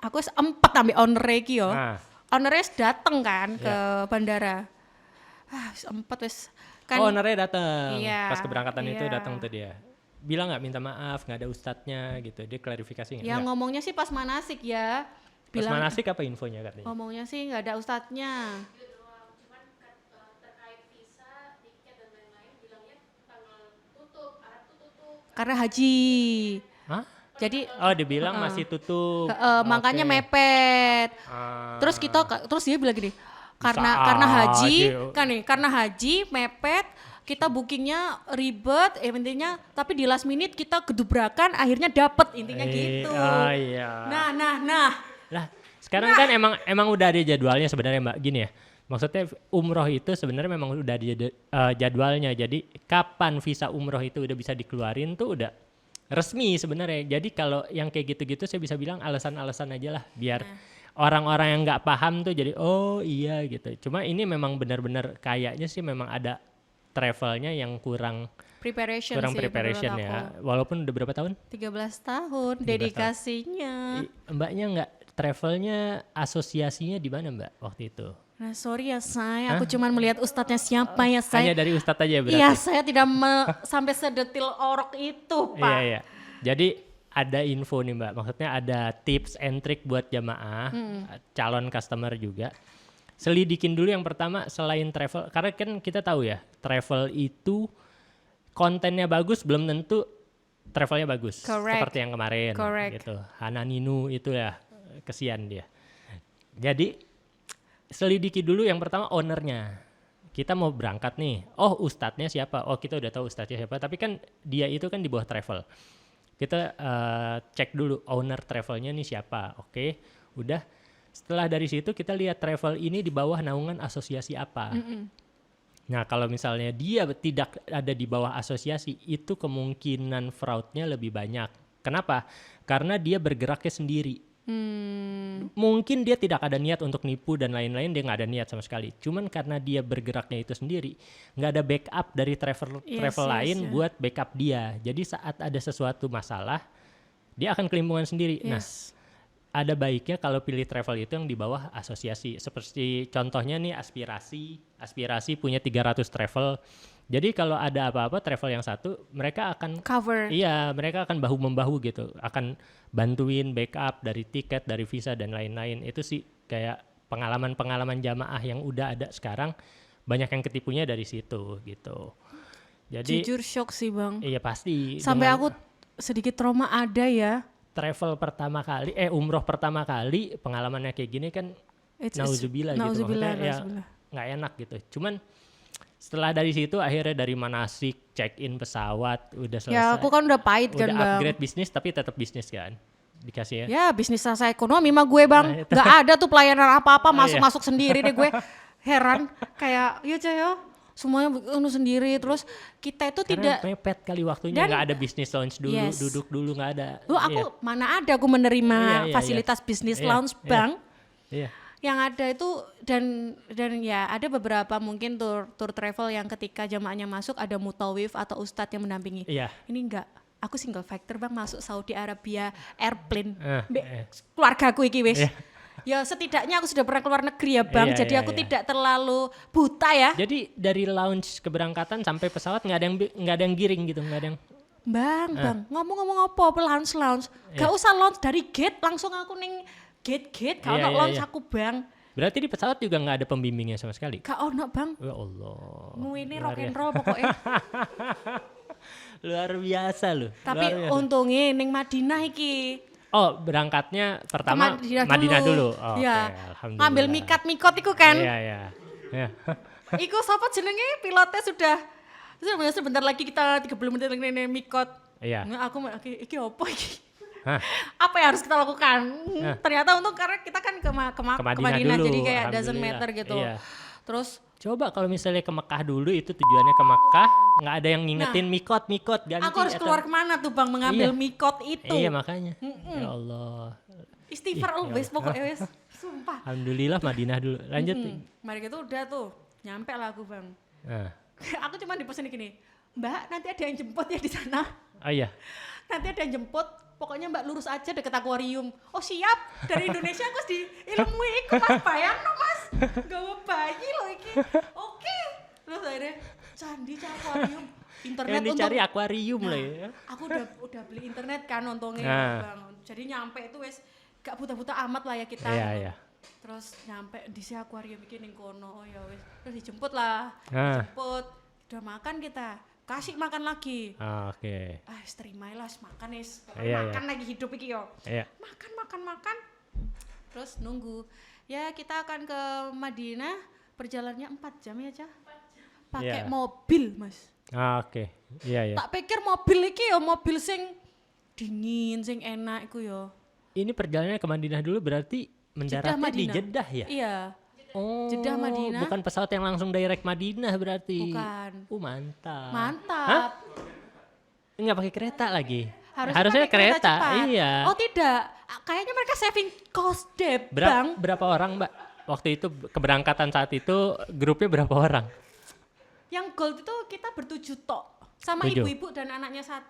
Aku wis empet ambek owner iki yo. Nah. Owner wis dateng kan ke bandara. Wis empet wis kan. Oh, ownernya datang. Iya, Pas keberangkatan itu iya. datang tuh dia. Bilang nggak minta maaf, nggak ada ustadznya gitu. Dia klarifikasi nggak? Ya Nggak. ngomongnya sih pas manasik ya. Pas Bilang manasik apa infonya katanya? ngomongnya sih nggak ada ustadznya. Karena haji. Hah? Jadi Oh, dia bilang masih tutup. makanya Oke. mepet. Ah. Terus dia bilang gini, karena Bisa haji aja. kan nih, karena haji mepet, kita bookingnya ribet, intinya tapi di last minute kita gedubrakan akhirnya dapet intinya gitu. Oh iya. Nah. Lah, sekarang kan emang udah ada jadwalnya sebenarnya Mbak. Gini ya. Maksudnya umroh itu sebenarnya memang udah ada jadwalnya. Jadi kapan visa umroh itu udah bisa dikeluarin tuh udah resmi sebenarnya. Jadi kalau yang kayak gitu-gitu saya bisa bilang alasan-alasan aja lah biar orang-orang yang nggak paham tuh jadi oh iya gitu. Cuma ini memang benar-benar kayaknya sih memang ada travelnya yang kurang Preparation sih preparation menurut ya. aku. Walaupun udah berapa tahun? 13 tahun 13 dedikasinya. Mbaknya nggak travelnya asosiasinya di mana Mbak waktu itu? Nah sorry ya say, aku cuman melihat ustadznya siapa ya say. Hanya dari ustadz aja berarti? Iya saya tidak sampai sedetil orok itu Pak. Iya, iya. Jadi ada info nih Mbak, maksudnya ada tips and trick buat jamaah, calon customer juga. Selidikin dulu yang pertama selain travel, karena kan kita tahu ya, travel itu kontennya bagus belum tentu travelnya bagus. Correct. Seperti yang kemarin Correct. gitu. Hananinu itu ya, kesian dia. Jadi selidiki dulu yang pertama ownernya. Kita mau berangkat nih, oh ustadznya siapa? Oh kita udah tahu ustadznya siapa, tapi kan dia itu kan di bawah travel. Kita cek dulu owner travelnya nih siapa, oke? Udah, setelah dari situ kita lihat travel ini di bawah naungan asosiasi apa. Nah kalau misalnya dia tidak ada di bawah asosiasi, itu kemungkinan fraudnya lebih banyak. Kenapa? Karena dia bergeraknya sendiri. Mungkin dia tidak ada niat untuk nipu dan lain-lain, dia nggak ada niat sama sekali. Cuman karena dia bergeraknya itu sendiri, nggak ada backup dari travel lain buat backup dia. Jadi saat ada sesuatu masalah, dia akan kelimpungan sendiri. Nah, ada baiknya kalau pilih travel itu yang di bawah asosiasi. Seperti contohnya nih Aspirasi punya 300 travel. Jadi kalau ada apa-apa travel yang satu, mereka akan Cover. Iya, mereka akan bahu-membahu gitu. Akan bantuin backup dari tiket, dari visa dan lain-lain. Itu sih kayak pengalaman-pengalaman jamaah yang udah ada sekarang, banyak yang ketipunya dari situ gitu. Jadi Jujur shock sih Bang. iya pasti. Sampai dengan aku sedikit trauma ada ya. travel pertama kali, umroh pertama kali pengalamannya kayak gini kan nauzubillah gitu. Nauzubillah, Maksudnya ya nauzubillah. nggak enak gitu. Cuman setelah dari situ akhirnya dari manasik, check-in pesawat, udah selesai. Ya aku kan udah pahit udah kan Bang. upgrade bisnis tapi tetap bisnis kan. Dikasih ya. Ya bisnis rasa ekonomi mah gue Bang. Nah, itu. Gak ada tuh pelayanan apa-apa, iya. masuk-masuk sendiri deh gue. Heran kayak ya Cah ya. Semuanya sendiri, terus kita itu Karena tidak mepet kali waktunya, Dan- nggak ada bisnis lounge dulu, Yes. duduk dulu nggak ada. Lu aku mana ada aku menerima Iya, iya, fasilitas bisnis Iya, lounge iya. Bang. Iya. Yang ada itu dan ya ada beberapa mungkin tour travel yang ketika jamaahnya masuk ada mutawif atau ustadz yang mendampingi. Iya. Ini enggak, aku single factor Bang masuk Saudi Arabia airplane. Eh. Keluargaku iki wis. Iya. Ya setidaknya aku sudah pernah keluar negeri ya Bang. Iya, Jadi iya, aku iya. tidak terlalu buta ya. Jadi dari lounge keberangkatan sampai pesawat nggak ada yang giring gitu, nggak ada yang Bang, ngomong-ngomong apa lounge. Gak usah lounge dari gate, langsung aku ning gate. Gak ono lounge aku, Bang. Berarti di pesawat juga nggak ada pembimbingnya sama sekali? Gak ono, Bang. Ya Allah. Ini rock and roll pokoknya. Luar biasa loh. Tapi untungnya ning Madinah iki. Oh, berangkatnya pertama Madinah dulu. Oh, ya. okay. Alhamdulillah. Ngambil mikot iku kan. Iya. Iku sapa jenenge pilotnya sudah sebentar lagi kita 30 menit lagi mikot. Iya. Aku iki opo iki? Hah? Apa yang harus kita lakukan? Ternyata untung karena kita kan ke Madinah dulu, jadi kayak doesn't matter gitu. Iya. Terus coba kalau misalnya ke Mekah dulu itu tujuannya ke Mekah, nggak ada yang ngingetin mikot ganti. Aku harus keluar kemana tuh Bang mengambil mikot itu? Iya makanya. Ya Allah. Istighfar always pokoknya wes. Sumpah. Alhamdulillah Madinah dulu. Lanjut. Mari gitu udah tuh nyampe lah aku Bang. Aku cuma dipesan gini, Mbak nanti ada yang jemput ya di sana. Oh iya. Nanti ada yang jemput. Pokoknya Mbak lurus aja deket akuarium. Oh siap, dari Indonesia aku di ilmu iku Mas, bayang no Mas. Gawa bayi loh iki. Oke. Terus akhirnya candi akuarium. Internet yang dicari akuarium lah ya. Aku udah beli internet kan untungnya Bang. Jadi nyampe itu wes gak buta-buta amat lah ya kita. Iya. Terus nyampe di si akuarium iki ning kono. Oh ya wes. Terus dijemput lah. Dijemput. Udah makan kita. Kasih makan lagi. Oke. Terimailah makan makan lagi hidup iki yo. Iya. Makan. Terus nunggu. Ya kita akan ke Madinah, perjalanannya 4 jam ya, Cah. Pakai mobil, Mas. Oke. Iya. Tak pikir mobil iki yo mobil sing dingin, sing enak iku yo. Ini perjalanannya ke Madinah dulu berarti mendaratnya di Jeddah ya? Iya. Oh, Jeddah Madinah. Bukan pesawat yang langsung direct Madinah berarti. Bukan. Mantap. Mantap. Enggak pakai kereta lagi. Harusnya kereta cepat. Iya. Oh tidak. Kayaknya mereka saving cost deh, Bang. Berapa orang, Mbak? Waktu itu keberangkatan saat itu grupnya berapa orang? Yang gold itu kita bertujuh tok. Sama ibu-ibu dan anaknya 1.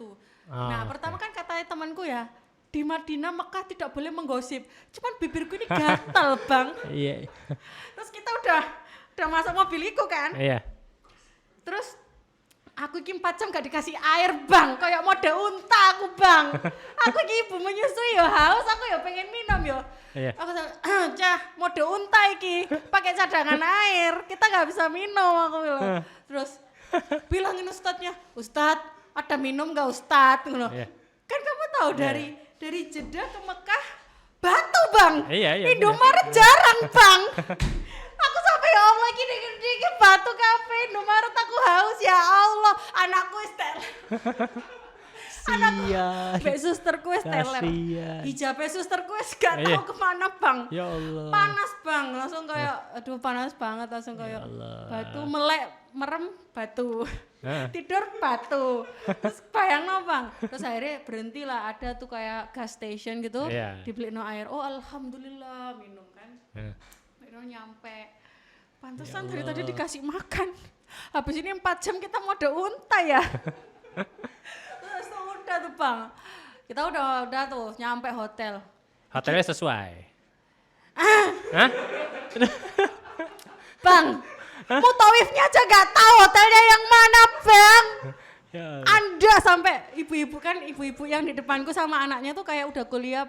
Pertama kan kata temanku ya, di Madinah Mekah tidak boleh menggosip. Cuman bibirku ini gatal, Bang. Iya. Terus kita udah masuk mobil itu kan. Iya. Terus aku iki 4 jam gak dikasih air, Bang. Kayak mode unta aku, Bang. Aku iki ibu menyusui ya haus, aku ya pengen minum ya. Iya. Aku Cah, mode unta iki. Pakai cadangan air. Kita gak bisa minum, aku bilang. Terus bilangin ustadznya, Ustadz, ada minum gak Ustadz? Iya. Kan kamu tahu dari Jeddah ke Mekah batu, Bang. Iya. Indomaret jarang, Bang. Aku sampai ya Allah dikit batu kafe Indomaret aku haus ya Allah. Anakku Mbak susterku wis teler. Hijabnya susterku wis gak tahu kemana, Bang. Ya Allah. Panas, Bang. Langsung kayak aduh panas banget langsung kayak batu merem batu. Tidur batu. Terus bayangno, Bang. Terus akhirnya berhentilah ada tuh kayak gas station gitu. Dibeliin air. Oh, alhamdulillah minum kan. Minum nyampe. Pantesan dari tadi dikasih makan. Habis ini 4 jam kita mode unta ya. Terus udah tuh, Bang. Kita udah tuh nyampe hotel. Hotelnya sesuai. Hah? Bang, mutawifnya aja gak tahu hotelnya yang mana, Bang. Anda sampai ibu-ibu yang di depanku sama anaknya tuh kayak udah kuliah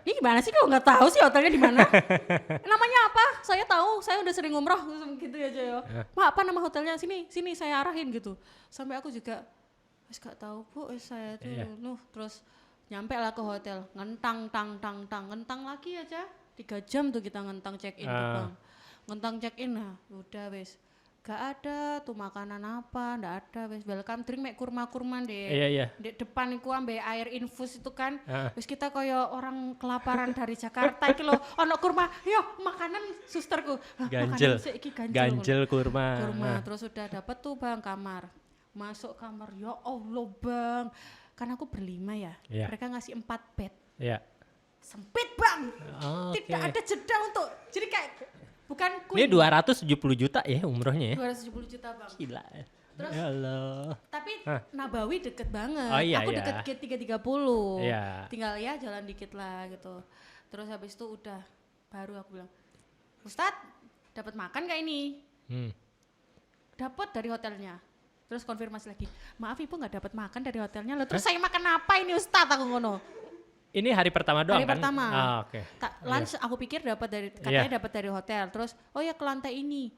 ini gimana sih kalau nggak tahu sih hotelnya di mana? Namanya apa? Saya tahu, saya udah sering umroh gitu ya, Joyo. Mak, apa nama hotelnya? Sini saya arahin gitu. Sampai aku juga gak tahu, Bu, saya tuh terus nyampe lah ke hotel, ngentang lagi aja. 3 jam tuh kita ngentang check-in tuh, Bang. Ngentang check-in lah, udah wes. Gak ada tuh makanan apa, ndak ada wes. Welcome drink mek kurma-kurma deh. Iya. Di depan iku ambe air infus itu kan. Wes kita koyo orang kelaparan dari Jakarta iki lho, ono kurma. Yo, makanan susterku. Ganjel. Ganjel kurma. Terus udah dapet tuh, Bang, kamar. Masuk kamar, ya Allah, Bang. Kan aku berlima ya. Mereka ngasih 4 bed. Iya. Sempit, Bang. Tidak ada jeda untuk. Jadi kayak bukan queen. Ini 270 juta ya umrohnya ya? 270 juta, Bang. Gila. Terus, ya Allah. Tapi Nabawi deket banget. Oh, iya, aku deket gate 330. Iya. Tinggal ya jalan dikit lah gitu. Terus habis itu udah baru aku bilang, Ustadz dapat makan gak ini? Dapat dari hotelnya. Terus konfirmasi lagi, maaf ibu nggak dapat makan dari hotelnya loh. Terus saya makan apa ini Ustadz, aku ngono. Ini hari pertama doang Hari kan? pertama. Oke. Lunch aku pikir dapat dari, katanya dapat dari hotel. Terus oh ya ke lantai ini.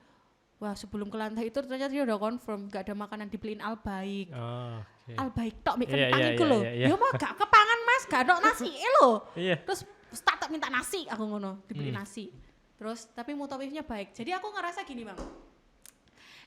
Wah sebelum ke lantai itu ternyata dia udah confirm gak ada makanan, dibeliin Al-Baik. Okay. Al-Baik tok mik Iya, kentang iya, iku iya, lho. iya, iya. Ya mah gak kepangan Mas, gak ada nasi lho. Iya. Terus Ustaz tak minta nasi, aku ngono, dibeli nasi. Terus tapi mutawifnya baik. Jadi aku ngerasa gini Bang.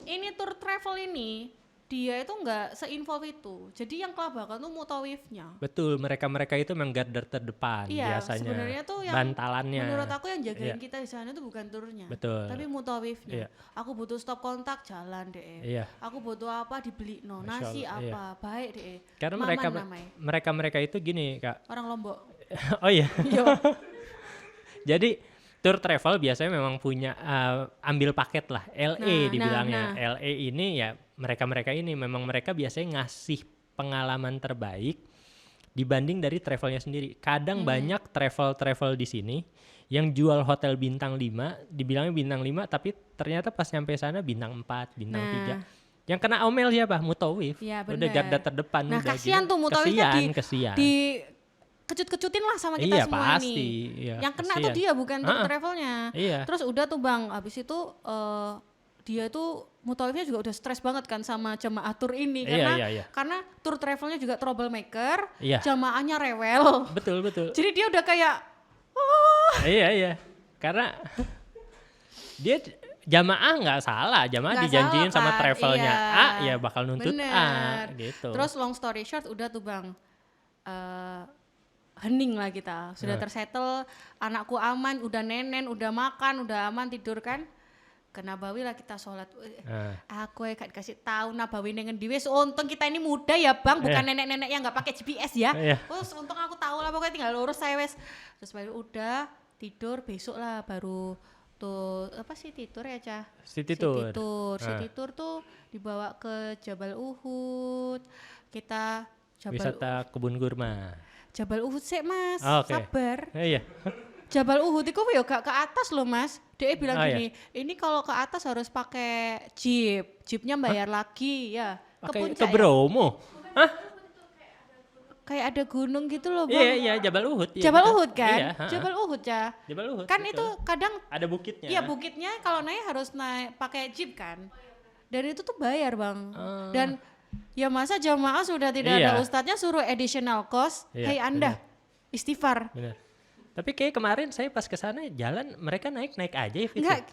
Ini tour travel ini dia itu nggak se-involve itu. Jadi yang kelabakan tuh mutawifnya. Betul, mereka itu memang garda terdepan Iya, biasanya. sebenarnya tuh yang bantalannya. menurut aku yang jagain kita di sana tuh bukan turnya. Betul. Tapi mutawifnya. Iya. Aku butuh stop kontak jalan deh. Iya. Aku butuh apa dibeli no, Masya nasi Allah, apa, baik deh. Karena Maman mereka itu gini, Kak. orang Lombok. Oh iya. Yo. Jadi tour travel biasanya memang punya ambil paket lah, LE dibilangnya. LE ini ya mereka ini memang mereka biasanya ngasih pengalaman terbaik dibanding dari travelnya sendiri. Kadang banyak travel di sini yang jual hotel bintang 5, dibilangnya bintang 5 tapi ternyata pas nyampe sana bintang 4, bintang 3. Yang kena omel siapa? Mutawif. Ya, udah garda terdepan. Nah udah kasihan gitu. tuh mutawifnya kesian. di kecut-kecutin lah sama kita Iya, semua pasti. ini. Iya, yang kena kasihan. tuh dia bukan tour travelnya. Iya. Terus udah tuh Bang, abis itu dia tuh mutawifnya juga udah stres banget kan sama jamaah tur ini karena tour travelnya juga troublemaker, jamaahnya rewel. Betul. Jadi dia udah kayak Iya. Karena dia jamaah nggak salah, jamaah dijanjiin salah, sama kan? travelnya Iya. A ya bakal nuntut A gitu. Terus long story short udah tuh Bang, hening lah kita, sudah tersettle, anakku aman, udah nenen, udah makan, udah aman tidur kan. Ke Nabawi lah kita sholat. Aku gak dikasih tahu Nabawi nengen diwes. Untung kita ini muda ya Bang, bukan nenek-nenek yang nggak pakai GPS ya. Terus untung aku tahu lah pokoknya tinggal lurus saya wes. Terus baru udah tidur, besok lah baru tuh apa sih tidur ya Cah? City Tour tuh dibawa ke Jabal Uhud. Kita wisata kebun kurma. Jabal Uhud sih Mas, Okay. sabar. Iya. Jabal Uhud itu ya gak ke atas loh Mas. Dia bilang gini, ini kalau ke atas harus pakai jeep. Jeepnya bayar lagi ya. Ke Bromo. Hah? Kayak ada gunung gitu loh Bang. Iya, Jabal Uhud. Iya, Jabal Uhud kan? Iya, Jabal Uhud ya. Jabal Uhud. Kan betul. itu kadang ada bukitnya. Iya, bukitnya kalau naik harus naik pakai jeep kan. Dan itu tuh bayar Bang. Dan ya masa jamaah sudah tidak ada ustadznya suruh additional cost. Hey Anda, istighfar. Benar. Tapi kayak kemarin saya pas ke sana jalan mereka naik aja ya. Enggak,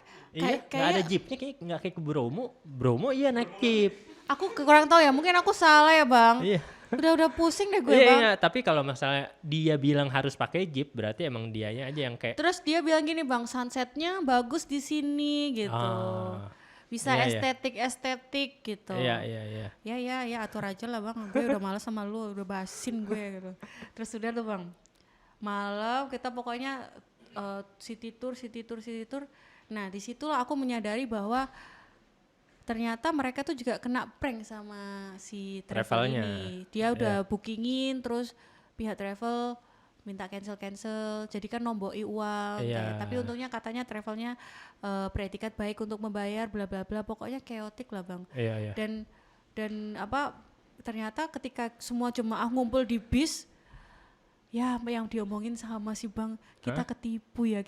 nggak ada jeepnya kayak nggak kayak ke Bromo iya naik jeep. Aku kurang tahu ya, mungkin aku salah ya Bang. Iya. Udah pusing deh gue Bang. Iya, tapi kalau misalnya dia bilang harus pakai jeep berarti emang dianya aja yang kayak. Terus dia bilang gini Bang, sunsetnya bagus di sini gitu. Bisa estetik gitu. Iya. Ya atur aja lah Bang. Gue udah malas sama lu, udah basin gue gitu. Terus udah tuh Bang. Malam kita pokoknya city tour. Nah disitulah aku menyadari bahwa ternyata mereka tuh juga kena prank sama si travel ini. Dia udah bookingin, terus pihak travel minta cancel. Jadi kan nomboi uang. Tapi untungnya katanya travelnya beretikat baik untuk membayar, bla bla bla. Pokoknya chaotic lah Bang. Iya. Dan apa? Ternyata ketika semua jemaah ngumpul di bis. Ya yang diomongin sama si Bang, kita ketipu ya.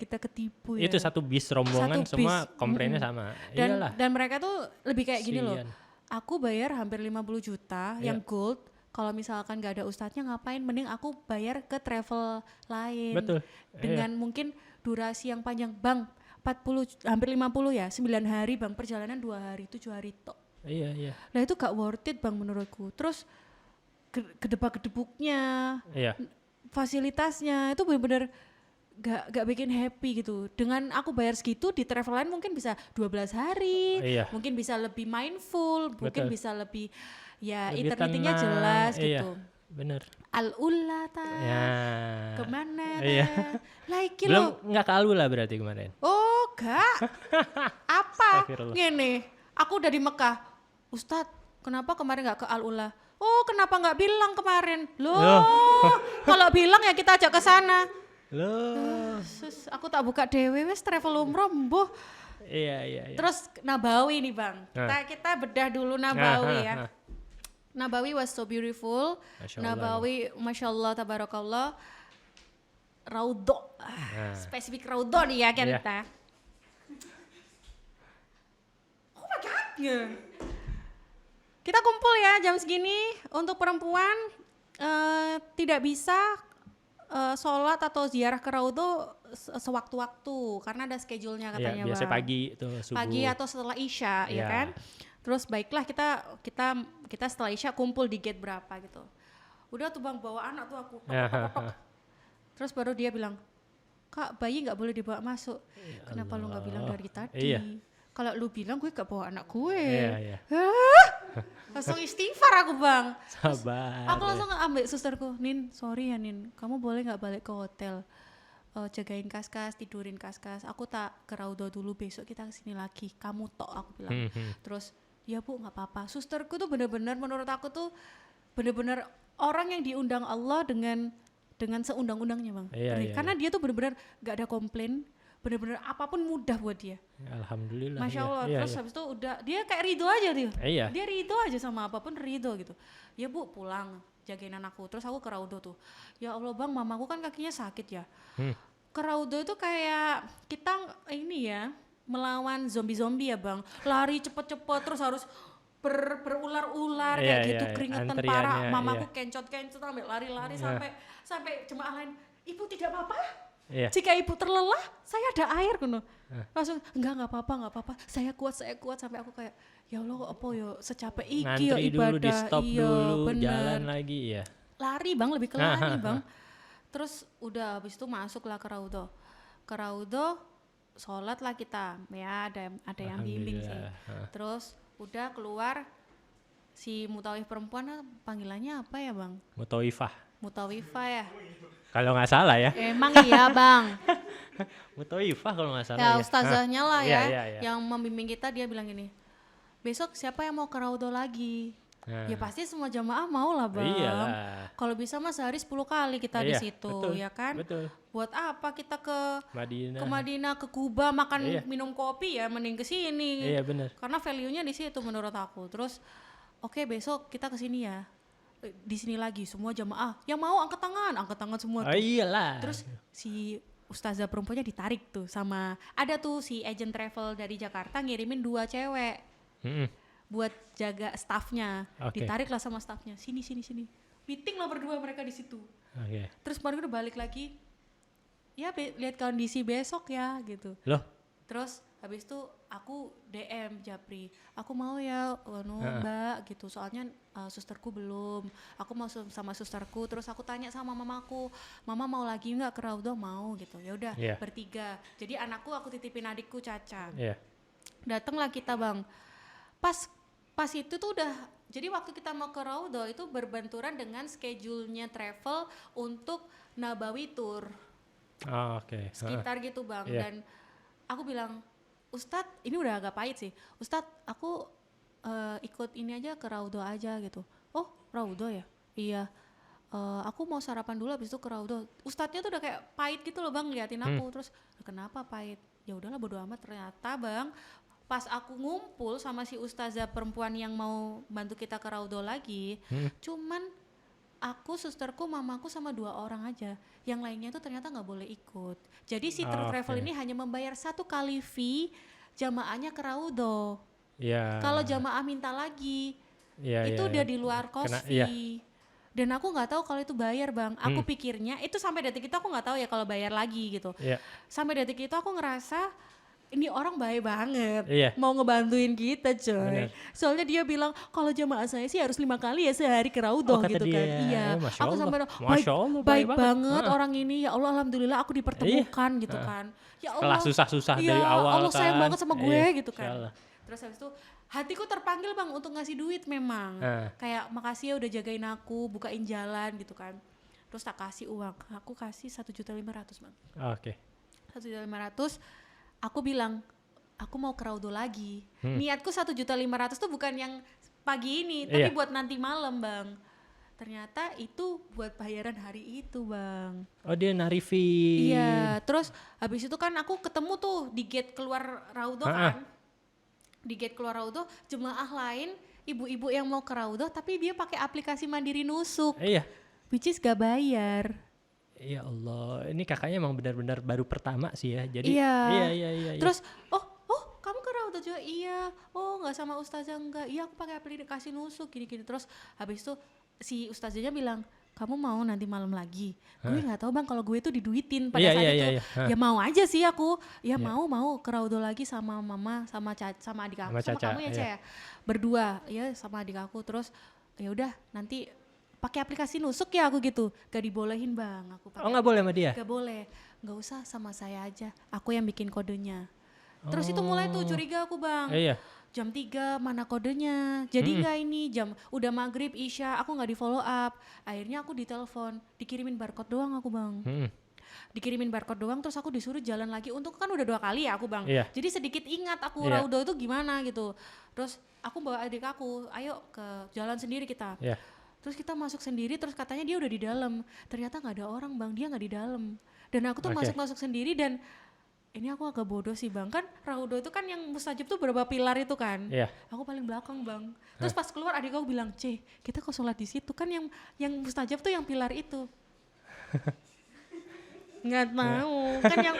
Itu satu bis rombongan semua komplainnya sama. Dan mereka tuh lebih kayak gini loh, aku bayar hampir 50 juta yang gold, kalau misalkan gak ada ustadznya ngapain, mending aku bayar ke travel lain. Betul. Dengan mungkin durasi yang panjang Bang, 40, hampir 50 ya, 9 hari Bang, perjalanan 2 hari, 7 hari tok. Iya. Nah itu gak worth it Bang menurutku. Terus gedebak-gedebuknya. Iya. Fasilitasnya itu benar-benar gak bikin happy gitu. Dengan aku bayar segitu di travel lain mungkin bisa 12 hari, mungkin bisa lebih mindful, mungkin bisa lebih eternity-nya jelas gitu. Bener. Al-Ula kemana like belum nggak ke Al-Ula berarti kemarin. Oh gak. Apa gini, aku udah di Mekah, Ustadz kenapa kemarin gak ke Al-Ula? Oh kenapa nggak bilang kemarin? Loh. Kalau bilang ya kita ajak ke sana. Loh. Aku tak buka dewe wes travel umroh mbuh. Iya. Terus Nabawi nih Bang. Kita bedah dulu Nabawi ya. Nabawi was so beautiful. Masya Allah. Nabawi, masya Allah, tabarakallah. Raudho, spesifik raudho nih ya kan Iya. ta. Oh my god. Kita kumpul ya jam segini untuk perempuan tidak bisa sholat atau ziarah ke raudho sewaktu-waktu karena ada schedule-nya katanya Iya, biasanya Bang. pagi tuh subuh. Pagi atau setelah isya ya Iya. kan. Terus baiklah kita setelah isya kumpul di gate berapa gitu. Udah tuh Bang bawa anak tuh aku. Terus baru dia bilang, Kak bayi nggak boleh dibawa masuk. Kenapa lu nggak bilang dari tadi? Iya. Kalau lu bilang gue gak bawa anak gue. Iya. Langsung istighfar aku Bang. Sabar. Aku langsung ambil susterku, Nin sorry ya Nin, kamu boleh nggak balik ke hotel, jagain Kaskas, tidurin Kaskas, aku tak ke raudhah dulu, besok kita kesini lagi, kamu tok, aku bilang. Terus ya Bu nggak apa-apa. Susterku tuh bener-bener menurut aku tuh bener-bener orang yang diundang Allah dengan seundang-undangnya Bang. Iya. Karena dia tuh bener-bener gak ada komplain, bener-bener apapun mudah buat dia. Alhamdulillah. Masya Allah. Iya, Terus iya. habis itu udah dia kayak ridho aja dia. Iya. Dia ridho aja sama apapun, ridho gitu. Ya Bu pulang jagain anakku. Terus aku ke raudhah tuh. Ya Allah Bang, mamaku kan kakinya sakit ya. Ke raudhah itu kayak kita ini ya melawan zombie-zombie ya Bang. Lari cepet-cepet terus harus berular-ular kayak Iya, gitu, iya, keringetan antriannya, parah. Mamaku iya. kencot-kencot sampai lari-lari sampai jemaah lain, Ibu tidak apa-apa? Iya. Jika Ibu terlelah, saya ada air kuno. Langsung enggak apa-apa. Saya kuat sampai aku kayak ya Allah kok apa yo secapek iki yo Ngantri dulu, ibadah. di stop Iya, dulu, bener. jalan lagi ya. Lari Bang, lebih ke lari Bang. Terus udah habis itu masuklah ke raudhah. Ke raudhah sholat lah kita. Ya ada yang bimbing sih. Alhamdulillah. Terus udah keluar si mutawif perempuan panggilannya apa ya Bang? Mutawifah. Mutawifah ya. Kalau nggak salah ya. Emang iya Bang. Mutawifah kalau nggak salah Ya ya. ustazahnya lah ya, Iya. yang membimbing kita, dia bilang gini, besok siapa yang mau ke raudhah lagi? Ya pasti semua jamaah mau lah Bang. Iyalah. Kalau bisa mah sehari 10 kali kita di Iya, situ, betul, ya kan? betul. Buat apa kita ke Madinah. Madinah, ke Kuba makan Iya. minum kopi ya, mending ke sini. Iya benar. Karena value-nya di situ menurut aku. Terus oke, besok kita ke sini ya. Di sini lagi semua jamaah yang mau angkat tangan semua Oh tuh. iyalah. Terus si ustazah perempuannya ditarik tuh sama ada tuh si agent travel dari Jakarta ngirimin 2 cewek buat jaga staffnya. Oke. Ditarik lah sama staffnya, sini. Meeting lah berdua mereka di situ. Oke. Terus mereka udah balik lagi. Ya lihat kondisi besok ya gitu. Loh, Terus habis itu aku DM Japri, aku mau ya Mbak gitu, soalnya susterku belum, aku mau sama susterku. Terus aku tanya sama mamaku, Mama mau lagi nggak ke raudhah? Mau gitu. Ya udah Iya. bertiga. Jadi anakku aku titipin adikku Caca. iya. Datanglah kita Bang. Pas itu tuh udah, jadi waktu kita mau ke raudhah itu berbenturan dengan schedule-nya travel untuk Nabawi Tour. Oh, oke. Sekitar gitu Bang. Iya. Dan aku bilang, Ustadz ini udah agak pahit sih, Ustadz aku ikut ini aja ke raudhah aja gitu. Oh raudhah ya? Iya. Aku mau sarapan dulu habis itu ke raudhah. Ustadznya tuh udah kayak pahit gitu loh Bang, liatin aku. Terus kenapa pahit? Ya udahlah bodo amat. Ternyata Bang, pas aku ngumpul sama si ustazah perempuan yang mau bantu kita ke raudhah lagi, cuman aku, susterku, mamaku sama 2 orang aja. Yang lainnya tuh ternyata nggak boleh ikut. Jadi si travel ini hanya membayar 1 kali fee jamaahnya ke raudhah. Iya. Kalau jamaah minta lagi, itu udah di luar cost iya. fee. Dan aku nggak tahu kalau itu bayar Bang. Aku pikirnya itu sampai detik itu aku nggak tahu ya kalau bayar lagi gitu. Iya. Sampai detik itu aku ngerasa ini orang baik banget, Iya. mau ngebantuin kita coy. Bener. Soalnya dia bilang kalau jamaah saya sih harus 5 kali ya sehari ke raudhah kata gitu dia. kan. Iya. Masya Aku Allah. sampai Masya Allah, baik baik banget banget. orang ini. Ya Allah alhamdulillah aku dipertemukan gitu kan. Ya Setelah Allah. susah-susah iya, dari awal Allah sayang kan. banget sama gue Iya, gitu kan. insyaallah. Terus habis itu hatiku terpanggil Bang untuk ngasih duit memang. Kayak makasih ya udah jagain aku, bukain jalan gitu kan. Terus tak kasih uang. Aku kasih 1.500.000 Bang. Oke. 1.500.000. Aku bilang aku mau ke raudhah lagi. Niatku 1.500.000 tuh bukan yang pagi ini, tapi Iya. buat nanti malam Bang. Ternyata itu buat bayaran hari itu Bang. Oh dia narifin. Iya, terus habis itu kan aku ketemu tuh di gate keluar raudhah kan. Di gate keluar raudhah jemaah lain ibu-ibu yang mau ke Raudhah tapi dia pakai aplikasi Mandiri Nusuk, Iya. which is gak bayar. Ya Allah, ini kakaknya emang benar-benar baru pertama sih ya. Jadi Iya. iya. Terus, oh kamu ke Raudhah juga? Iya. Oh nggak sama ustazah enggak? Iya aku pakai aplikasi Nusuk gini-gini. Terus habis itu si ustazahnya bilang, kamu mau nanti malam lagi? Gue nggak tahu bang, kalau gue tuh diduitin pada saat itu. Ya mau aja sih aku. Ya mau ke Raudhah lagi sama mama, sama adik aku, sama kamu ya Cah. Berdua, ya sama adik aku. Terus ya udah nanti pakai aplikasi Nusuk ya aku gitu. Gak dibolehin bang aku pakai. Oh nggak boleh sama dia? Gak boleh, gak usah sama saya aja, aku yang bikin kodenya. Terus itu mulai tuh curiga aku bang. Iya. Jam 3 mana kodenya, jadi gak ini jam udah maghrib isya aku gak di follow up. Akhirnya aku ditelepon, dikirimin barcode doang aku bang. Dikirimin barcode doang, terus aku disuruh jalan lagi. Untuk kan udah 2 kali ya aku bang. Jadi sedikit ingat aku Raudhah itu gimana gitu. Terus aku bawa adik aku, ayo ke jalan sendiri kita. Terus kita masuk sendiri, terus katanya dia udah di dalam. Ternyata nggak ada orang bang, dia nggak di dalam. Dan aku tuh masuk sendiri dan ini aku agak bodoh sih bang. Kan Raudhah itu kan yang mustajab tuh berapa pilar itu kan. Aku paling belakang bang. Terus pas keluar adik aku bilang, kita kok sholat di situ kan yang mustajab tuh yang pilar itu. Nggak tahu, kan yang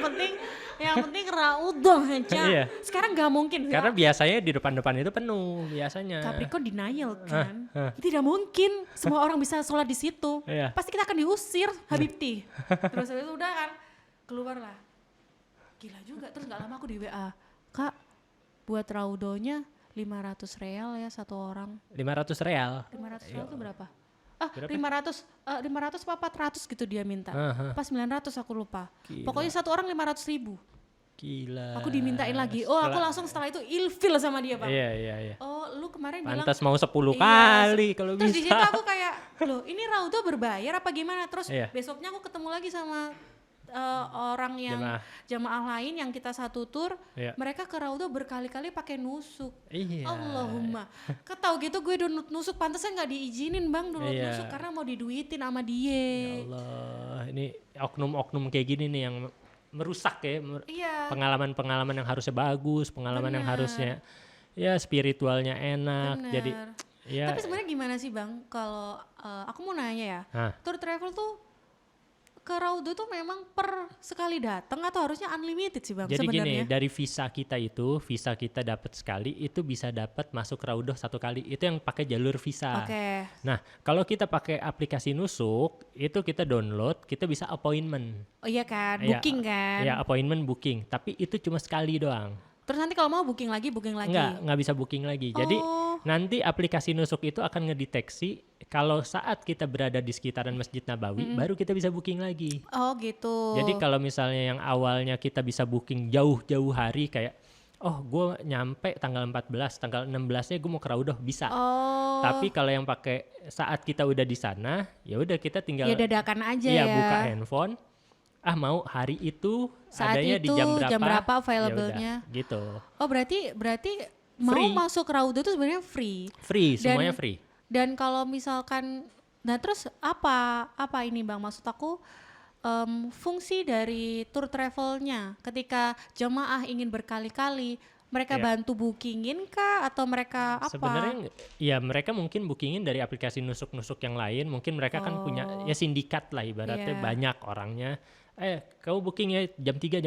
penting Raudhah aja. Sekarang nggak mungkin. Karena biasanya di depan itu penuh biasanya. Capricorn denial kan. Tidak mungkin semua orang bisa sholat di situ. Pasti kita akan diusir, Habibti. Terus itu udah kan keluar lah. Gila juga. Terus nggak lama aku di WA, Kak, buat Raudhahnya 500 real ya satu orang. 500 real. 500 real itu berapa? 500 apa 400 gitu dia minta. Pas 900 aku lupa. Gila. Pokoknya satu orang 500.000. Gila. Aku dimintain lagi. Aku langsung setelah itu ilfil sama dia bang. Iya. Oh lu kemarin pantas bilang. Pantas mau 10 kali kalau bisa. Terus di situ aku kayak, loh ini Raudhah berbayar apa gimana? Terus besoknya aku ketemu lagi sama orang yang jamaah lain yang kita satu tur, mereka ke Raudhah berkali-kali pakai nusuk. Allahumma, ketau gitu gue download nusuk, pantasnya nggak diizinin bang download nusuk karena mau diduitin sama dia. Ya Allah, ini oknum-oknum kayak gini nih yang merusak ya, pengalaman-pengalaman yang harusnya bagus, pengalaman yang harusnya ya spiritualnya enak. Jadi ya. Tapi sebenarnya gimana sih bang? Kalau aku mau nanya ya, tour travel tuh ke Raudhah tuh memang per sekali datang atau harusnya unlimited sih bang? Jadi sebenarnya? Gini, dari visa kita dapat sekali itu bisa dapat masuk Raudhah 1 kali. Itu yang pakai jalur visa. Nah kalau kita pakai aplikasi Nusuk itu kita download, kita bisa appointment. Oh iya kan, booking kan? Ya appointment booking, tapi itu cuma sekali doang. Terus nanti kalau mau booking lagi? Nggak bisa booking lagi. Jadi nanti aplikasi Nusuk itu akan ngedeteksi kalau saat kita berada di sekitaran Masjid Nabawi, baru kita bisa booking lagi. Oh gitu. Jadi kalau misalnya yang awalnya kita bisa booking jauh-jauh hari kayak, gue nyampe tanggal 14, tanggal 16-nya gue mau ke Raudhah, bisa. Tapi kalau yang pakai saat kita udah di sana, ya udah kita tinggal. Ya dadakan aja ya. Buka handphone. Mau hari itu saat adanya itu, di jam berapa available-nya. Gitu. Oh berarti mau masuk Raudhah itu sebenarnya free. Semuanya free. Dan kalau misalkan, nah terus apa ini bang? Maksud aku fungsi dari tour travelnya ketika jemaah ingin berkali-kali, mereka bantu bookingin kah atau mereka apa? Sebenarnya ya mereka mungkin bookingin dari aplikasi nusuk-nusuk yang lain. Mungkin mereka kan punya ya sindikat lah ibaratnya, banyak orangnya. Kamu booking ya jam 3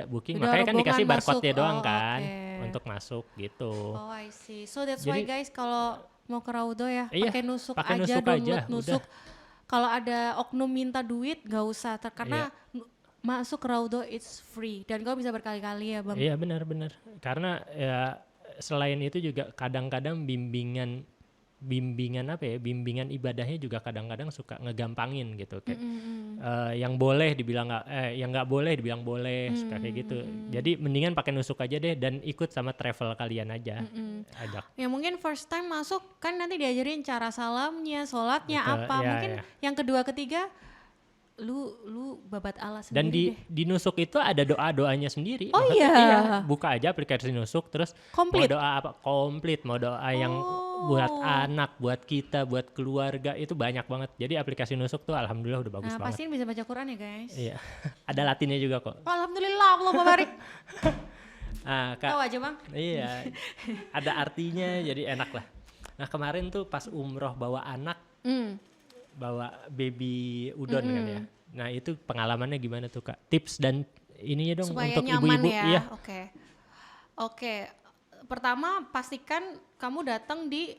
booking. Udah makanya kan dikasih barcode-nya doang kan untuk masuk gitu. Oh I see. So that's why guys kalau mau ke Raudhah ya pakai nusuk aja, download nusuk. Kalau ada oknum minta duit gak usah karena masuk ke Raudhah it's free dan kau bisa berkali-kali ya bang. Iya benar. Karena ya selain itu juga kadang-kadang bimbingan ibadahnya juga kadang-kadang suka ngegampangin gitu kayak yang boleh dibilang yang nggak boleh dibilang boleh, suka kayak gitu. Jadi mendingan pakai nusuk aja deh dan ikut sama travel kalian aja. Ajak. Ya mungkin first time masuk kan nanti diajarin cara salamnya, sholatnya apa. Mungkin yang kedua ketiga lu babat Allah sendiri. Dan di nusuk itu ada doanya sendiri. Oh iya. Buka aja aplikasi nusuk terus komplit. Mau doa apa komplit, mau doa yang buat anak, buat kita, buat keluarga itu banyak banget. Jadi aplikasi nusuk tuh alhamdulillah udah bagus banget. Pastiin bisa baca Quran ya guys. Iya. Ada Latinnya juga kok. Alhamdulillah, Allah barik. Tahu aja bang. Iya, ada artinya jadi enak lah. Nah kemarin tuh pas umroh bawa anak, bawa baby udon kan ya. Nah itu pengalamannya gimana tuh Kak? Tips dan ininya dong Supaya untuk nyaman ibu-ibu. ya. Iya. Oke. Pertama pastikan kamu datang di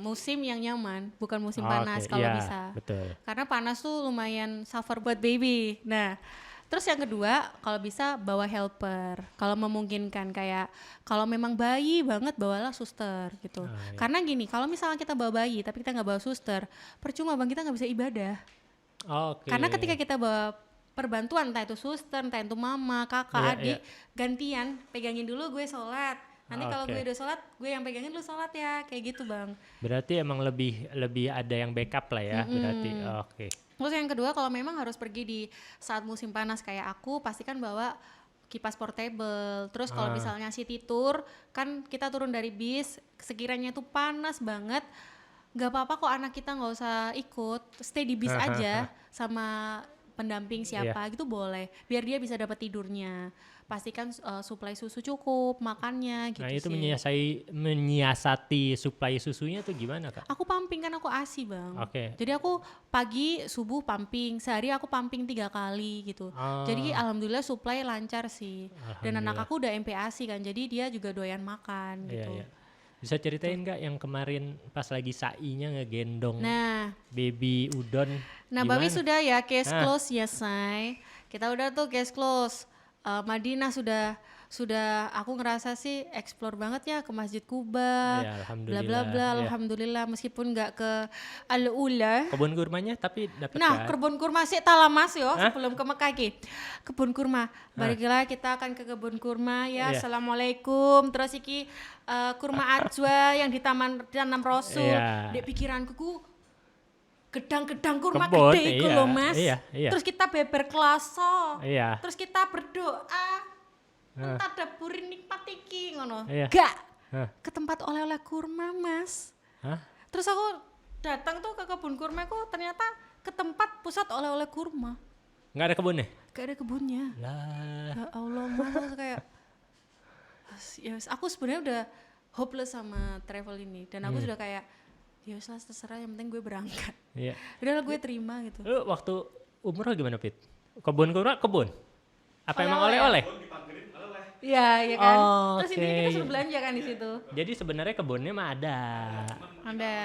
musim yang nyaman, bukan musim panas Oke, kalau iya, bisa. betul. Karena panas tuh lumayan suffer buat baby. Nah, terus yang kedua kalau bisa bawa helper. Kalau memungkinkan kayak kalau memang bayi banget bawalah suster gitu. Iya. Karena gini, kalau misalnya kita bawa bayi tapi kita nggak bawa suster, percuma bang, kita nggak bisa ibadah. Oke. Karena ketika kita bawa perbantuan, entah itu suster, entah itu mama, kakak, Iya, adik, iya. gantian, pegangin dulu gue sholat. Nanti kalau Oke. gue udah sholat, gue yang pegangin lu sholat ya, kayak gitu bang. Berarti emang lebih ada yang backup lah ya, berarti. Oke. Terus yang kedua kalau memang harus pergi di saat musim panas kayak aku, pastikan bawa kipas portable. Terus kalau misalnya city tour, kan kita turun dari bis, sekiranya itu panas banget, nggak apa-apa kok anak kita nggak usah ikut, stay di bis aja sama pendamping siapa gitu boleh, biar dia bisa dapat tidurnya. Pastikan suplai susu cukup, makannya gitu Nah itu sih. menyiasati suplai susunya tuh gimana Kak? Aku pumping kan aku ASI bang. Oke. Jadi aku pagi subuh pumping, sehari aku pumping 3 kali gitu. Jadi alhamdulillah supply lancar sih. Dan anak aku udah MPASI kan, jadi dia juga doyan makan Iya, gitu. iya. Bisa ceritain nggak yang kemarin pas lagi sa'inya ngegendong Nah, baby udon Babi gimana? sudah ya case close ya say. Kita udah tuh case close. Madinah sudah aku ngerasa sih explore banget ya ke Masjid Kuba, Ya, bla alhamdulillah. bla bla, Ya. alhamdulillah meskipun nggak ke Al-Ula. Kebun kurmanya tapi dapat Nah, kan? kebun kurma sih talamas yo sebelum ke Mekah iki. Kebun kurma. Baiklah kita akan ke kebun kurma ya. Iya. Assalamualaikum. Terus iki kurma ajwa yang di Taman Tanam Rasul. Iya. Dek pikiranku ku gedang-gedang kurma Kebun, gede iku iya, lho, Mas. iya, iya. Terus kita beber klaso. Iya. Terus kita berdoa. Mentadaburin nikmat iki ngono. Iya. Gak. Hah. Ke tempat oleh-oleh kurma, Mas. Hah? Terus aku datang tuh ke kebun kurma kok ternyata ke tempat pusat oleh-oleh kurma. Nggak ada kebunnya? Gak ada kebunnya. Lah. Ya Allah, Mas kayak ya aku sebenarnya udah hopeless sama travel ini dan aku sudah kayak ya usah terserah yang penting gue berangkat. Iya. Udah gue terima gitu. Lu waktu umroh gimana Pit? Kebun kurma kebun? Apa emang Oleh-oleh. oleh-oleh? Iya, iya kan. Oh, Terus ini kita suruh belanja kan di situ. Jadi sebenarnya kebunnya mah ada. Ada.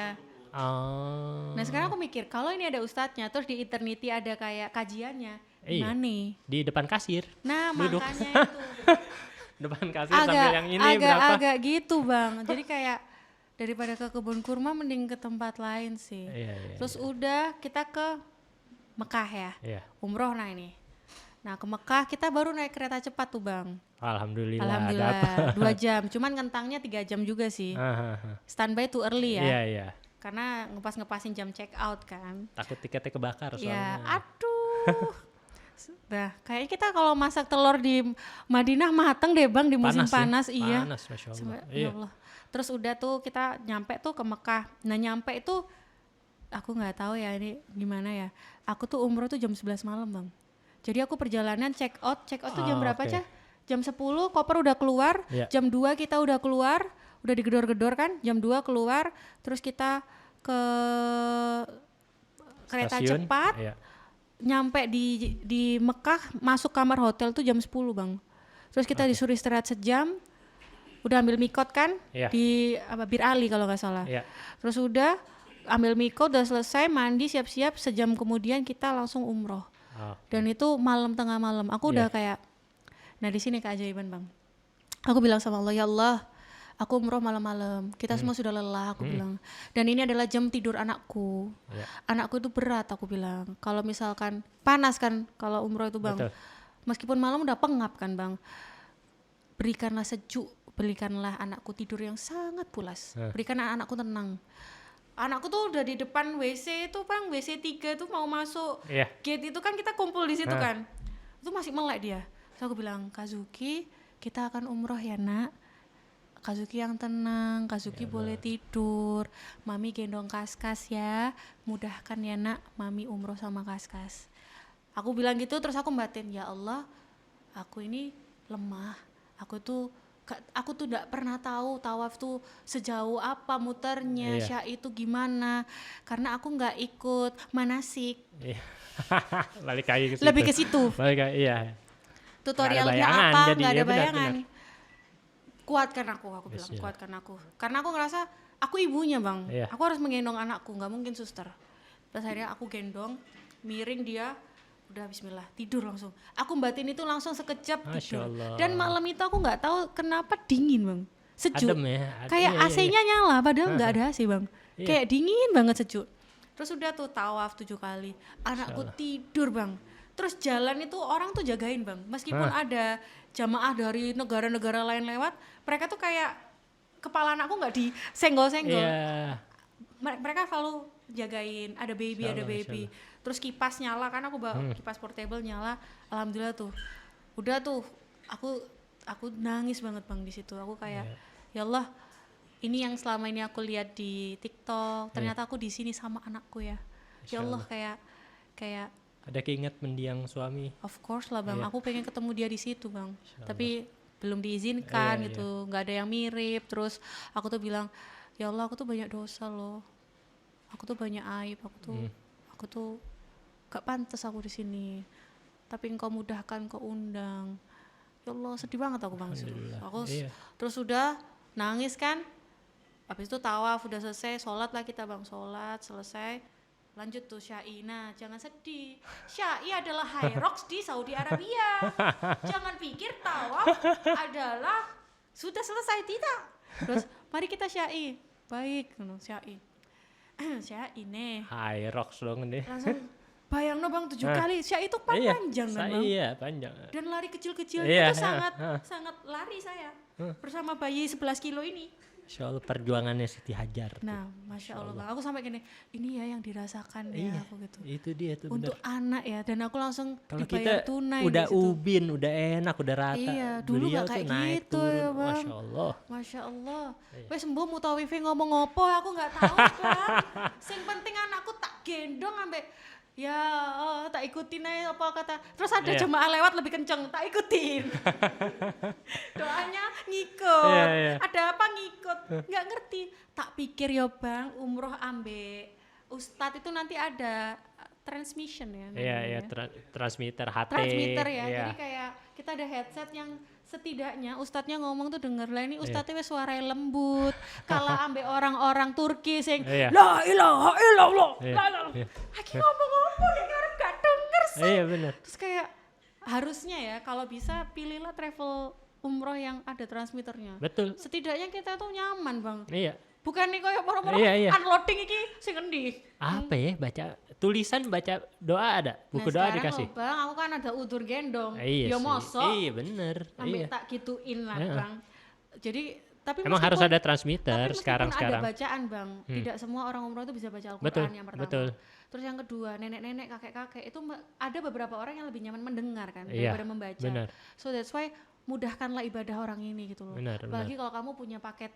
Oh. Nah sekarang aku mikir kalau ini ada ustadznya terus di Eternity ada kayak kajiannya, Iya. gimana? Di depan kasir. Nah Duduk. makanya itu Depan kasir sambil yang ini berapa? agak gitu bang. Jadi kayak daripada ke kebun kurma mending ke tempat lain sih. Iya, iya. Terus udah kita ke Mekah ya, Iya. umroh nah ini. Nah ke Mekah kita baru naik kereta cepat tuh bang. Alhamdulillah. Alhamdulillah 2 jam, cuman kentangnya 3 jam juga sih. Standby too early ya, Iya, iya. karena ngepasin jam check out kan. Takut tiketnya kebakar soalnya. Ya aduh. Nah kayaknya kita kalau masak telur di Madinah mateng deh bang di musim panas, ya? iya. Panas, Masya Allah. Sampai, Iya. ya Allah. Terus udah tuh kita nyampe tuh ke Mekah. Nah nyampe itu aku nggak tahu ya ini gimana ya. Aku tuh umroh tuh jam 11 malam bang. Jadi aku perjalanan check out tuh jam berapa Oke. aja? Jam 10 koper udah keluar. Iya. Jam 2 kita udah keluar. Udah digedor-gedor kan. Jam 2 keluar. Terus kita ke kereta Stasiun, cepat. Iya. Nyampe di Mekah masuk kamar hotel tuh jam 10 bang. Terus kita disuruh istirahat sejam. Udah ambil mikot kan Iya. di Bir Ali kalau nggak salah. Iya. Terus udah ambil mikot, udah selesai mandi siap-siap, sejam kemudian kita langsung umroh. Oh. Dan itu malam tengah malam. Aku udah kayak, nah di sini keajaiban bang. Aku bilang sama Allah, ya Allah, aku umroh malam-malam. Kita semua sudah lelah, aku bilang. Dan ini adalah jam tidur anakku. Iya. Anakku itu berat, aku bilang. Kalau misalkan panas kan, kalau umroh itu bang. Betul. Meskipun malam udah pengap kan bang. Berikanlah sejuk, berikanlah anakku tidur yang sangat pulas. Berikan anakku tenang. Anakku tuh udah di depan WC itu bang, WC 3 tuh mau masuk. Iya. Gate itu kan kita kumpul di situ kan. Itu masih melek dia. Terus aku bilang, Kazuki, kita akan umroh ya nak. Kazuki yang tenang, Kazuki boleh tidur. Mami gendong Kaskas ya. Mudahkan ya nak, mami umroh sama Kaskas. Aku bilang gitu terus aku batin, ya Allah, aku ini lemah. Aku tuh nggak pernah tahu tawaf tuh sejauh apa muternya, Iya. Syai itu gimana, karena aku nggak ikut manasik. Iya. Balik lagi ke situ. Lebih ke situ. Balik lagi, iya. Tutorialnya bayangan apa? jadi, Nggak ada ya benar, bayangan. Kuatkan aku bilang, Yes, iya. kuatkan aku. Karena aku ngerasa aku ibunya bang, Iya. aku harus menggendong anakku, nggak mungkin suster. Terus akhirnya aku gendong, miring dia, udah bismillah, tidur langsung. Aku batin itu langsung sekejap Masya tidur. Allah. Dan malam itu aku nggak tahu kenapa dingin bang, sejuk. Adem ya. Kayak iya, AC-nya nyala, padahal nggak ada AC bang. Iya. Kayak dingin banget sejuk. Terus udah tuh tawaf 7 kali, anakku tidur bang. Terus jalan itu orang tuh jagain bang, meskipun ada jamaah dari negara-negara lain lewat, mereka tuh kayak kepala anakku nggak disenggol-senggol. Iya. Mereka selalu jagain, ada baby, Insya ada Allah, baby. Terus kipas nyala kan, aku bawa kipas portable nyala, alhamdulillah tuh. Udah tuh, aku nangis banget bang di situ. Aku kayak, ya Allah, ini yang selama ini aku lihat di TikTok, ternyata aku di sini sama anakku ya. Ya Allah, kayak Ada keinget mendiang suami. of course lah bang, Iya. aku pengen ketemu dia di situ bang. Tapi belum diizinkan Iya, gitu, nggak ada yang mirip. Terus aku tuh bilang, ya Allah aku tuh banyak dosa loh, aku tuh banyak aib, aku tuh gak pantas aku di sini. Tapi engkau mudahkan, engkau undang. Ya Allah sedih banget aku bang. Aku Iya. terus udah nangis kan. Habis itu tawaf udah selesai, sholat lah kita bang, sholat selesai. Lanjut tuh Syai. Nah jangan sedih, Syai adalah High Rocks di Saudi Arabia. Jangan pikir tawaf adalah sudah selesai, tidak. Terus mari kita Syai. Baik, Syai. Syai nih. High rocks dong deh. Langsung bayang bang 7 kali. Syai itu panjang kan bang. Iya, panjang. Dan lari kecil-kecil Iya, itu sangat lari saya. Bersama bayi 11 kilo ini. Insya Allah perjuangannya Siti Hajar. Nah, Masya Allah bang, aku sampai gini, ini ya yang dirasakan ya Iya, aku gitu. itu dia tuh Untuk bener. anak ya, dan aku langsung Kalau dibayar kita tunai udah di situ. ubin, udah enak, udah rata. Iya, dulu Beliau gak tuh kayak naik gitu turun. ya bang. Masya Allah. Masya Allah. Iya. Wes sembuh mutawifi ngomong apa aku nggak tahu bang. Sing penting anakku tak gendong ambek ya tak ikutin aja apa kata. Terus ada Iya. jemaah lewat lebih kenceng, tak ikutin. Doanya ngikut. Iya, iya. Ada apa ngikut? Nggak ngerti. Tak pikir ya bang, umroh ambek Ustadz itu nanti ada transmission ya. Iya, namanya. iya, transmitter HT. Transmitter ya. Iya. Jadi kayak kita ada headset yang setidaknya ustadznya ngomong tuh denger lah, ini ustadznya wes suaranya lembut. Kalau ambek orang-orang Turki sing Iya. la ilaha illallah. Iya, La ilaha. iya. Lagi ngomong-ngomong ya ngarep gak denger sih. Iya benar. Terus kayak harusnya ya kalau bisa pilihlah travel umroh yang ada transmitternya. Betul. Setidaknya kita tuh nyaman bang. Iya. Bukan nih kayak moro-moro Iya, iya. unloading iki sing endi. Apa ya baca tulisan, baca doa ada, buku doa sekarang dikasih. loh, bang, aku kan ada udur gendong. Iya Ya sih. mosok. Iya bener. Ambil Iya. tak gituin lah Iya. bang. Jadi tapi Emang harus ada transmitter tapi sekarang. ada bacaan bang. Tidak semua orang umroh itu bisa baca Al-Quran Betul, yang pertama. betul. Terus yang kedua nenek-nenek kakek-kakek itu ada beberapa orang yang lebih nyaman mendengar kan Iya, daripada membaca. benar. So that's why mudahkanlah ibadah orang ini gitu loh. Benar, Apalagi kalau kamu punya paket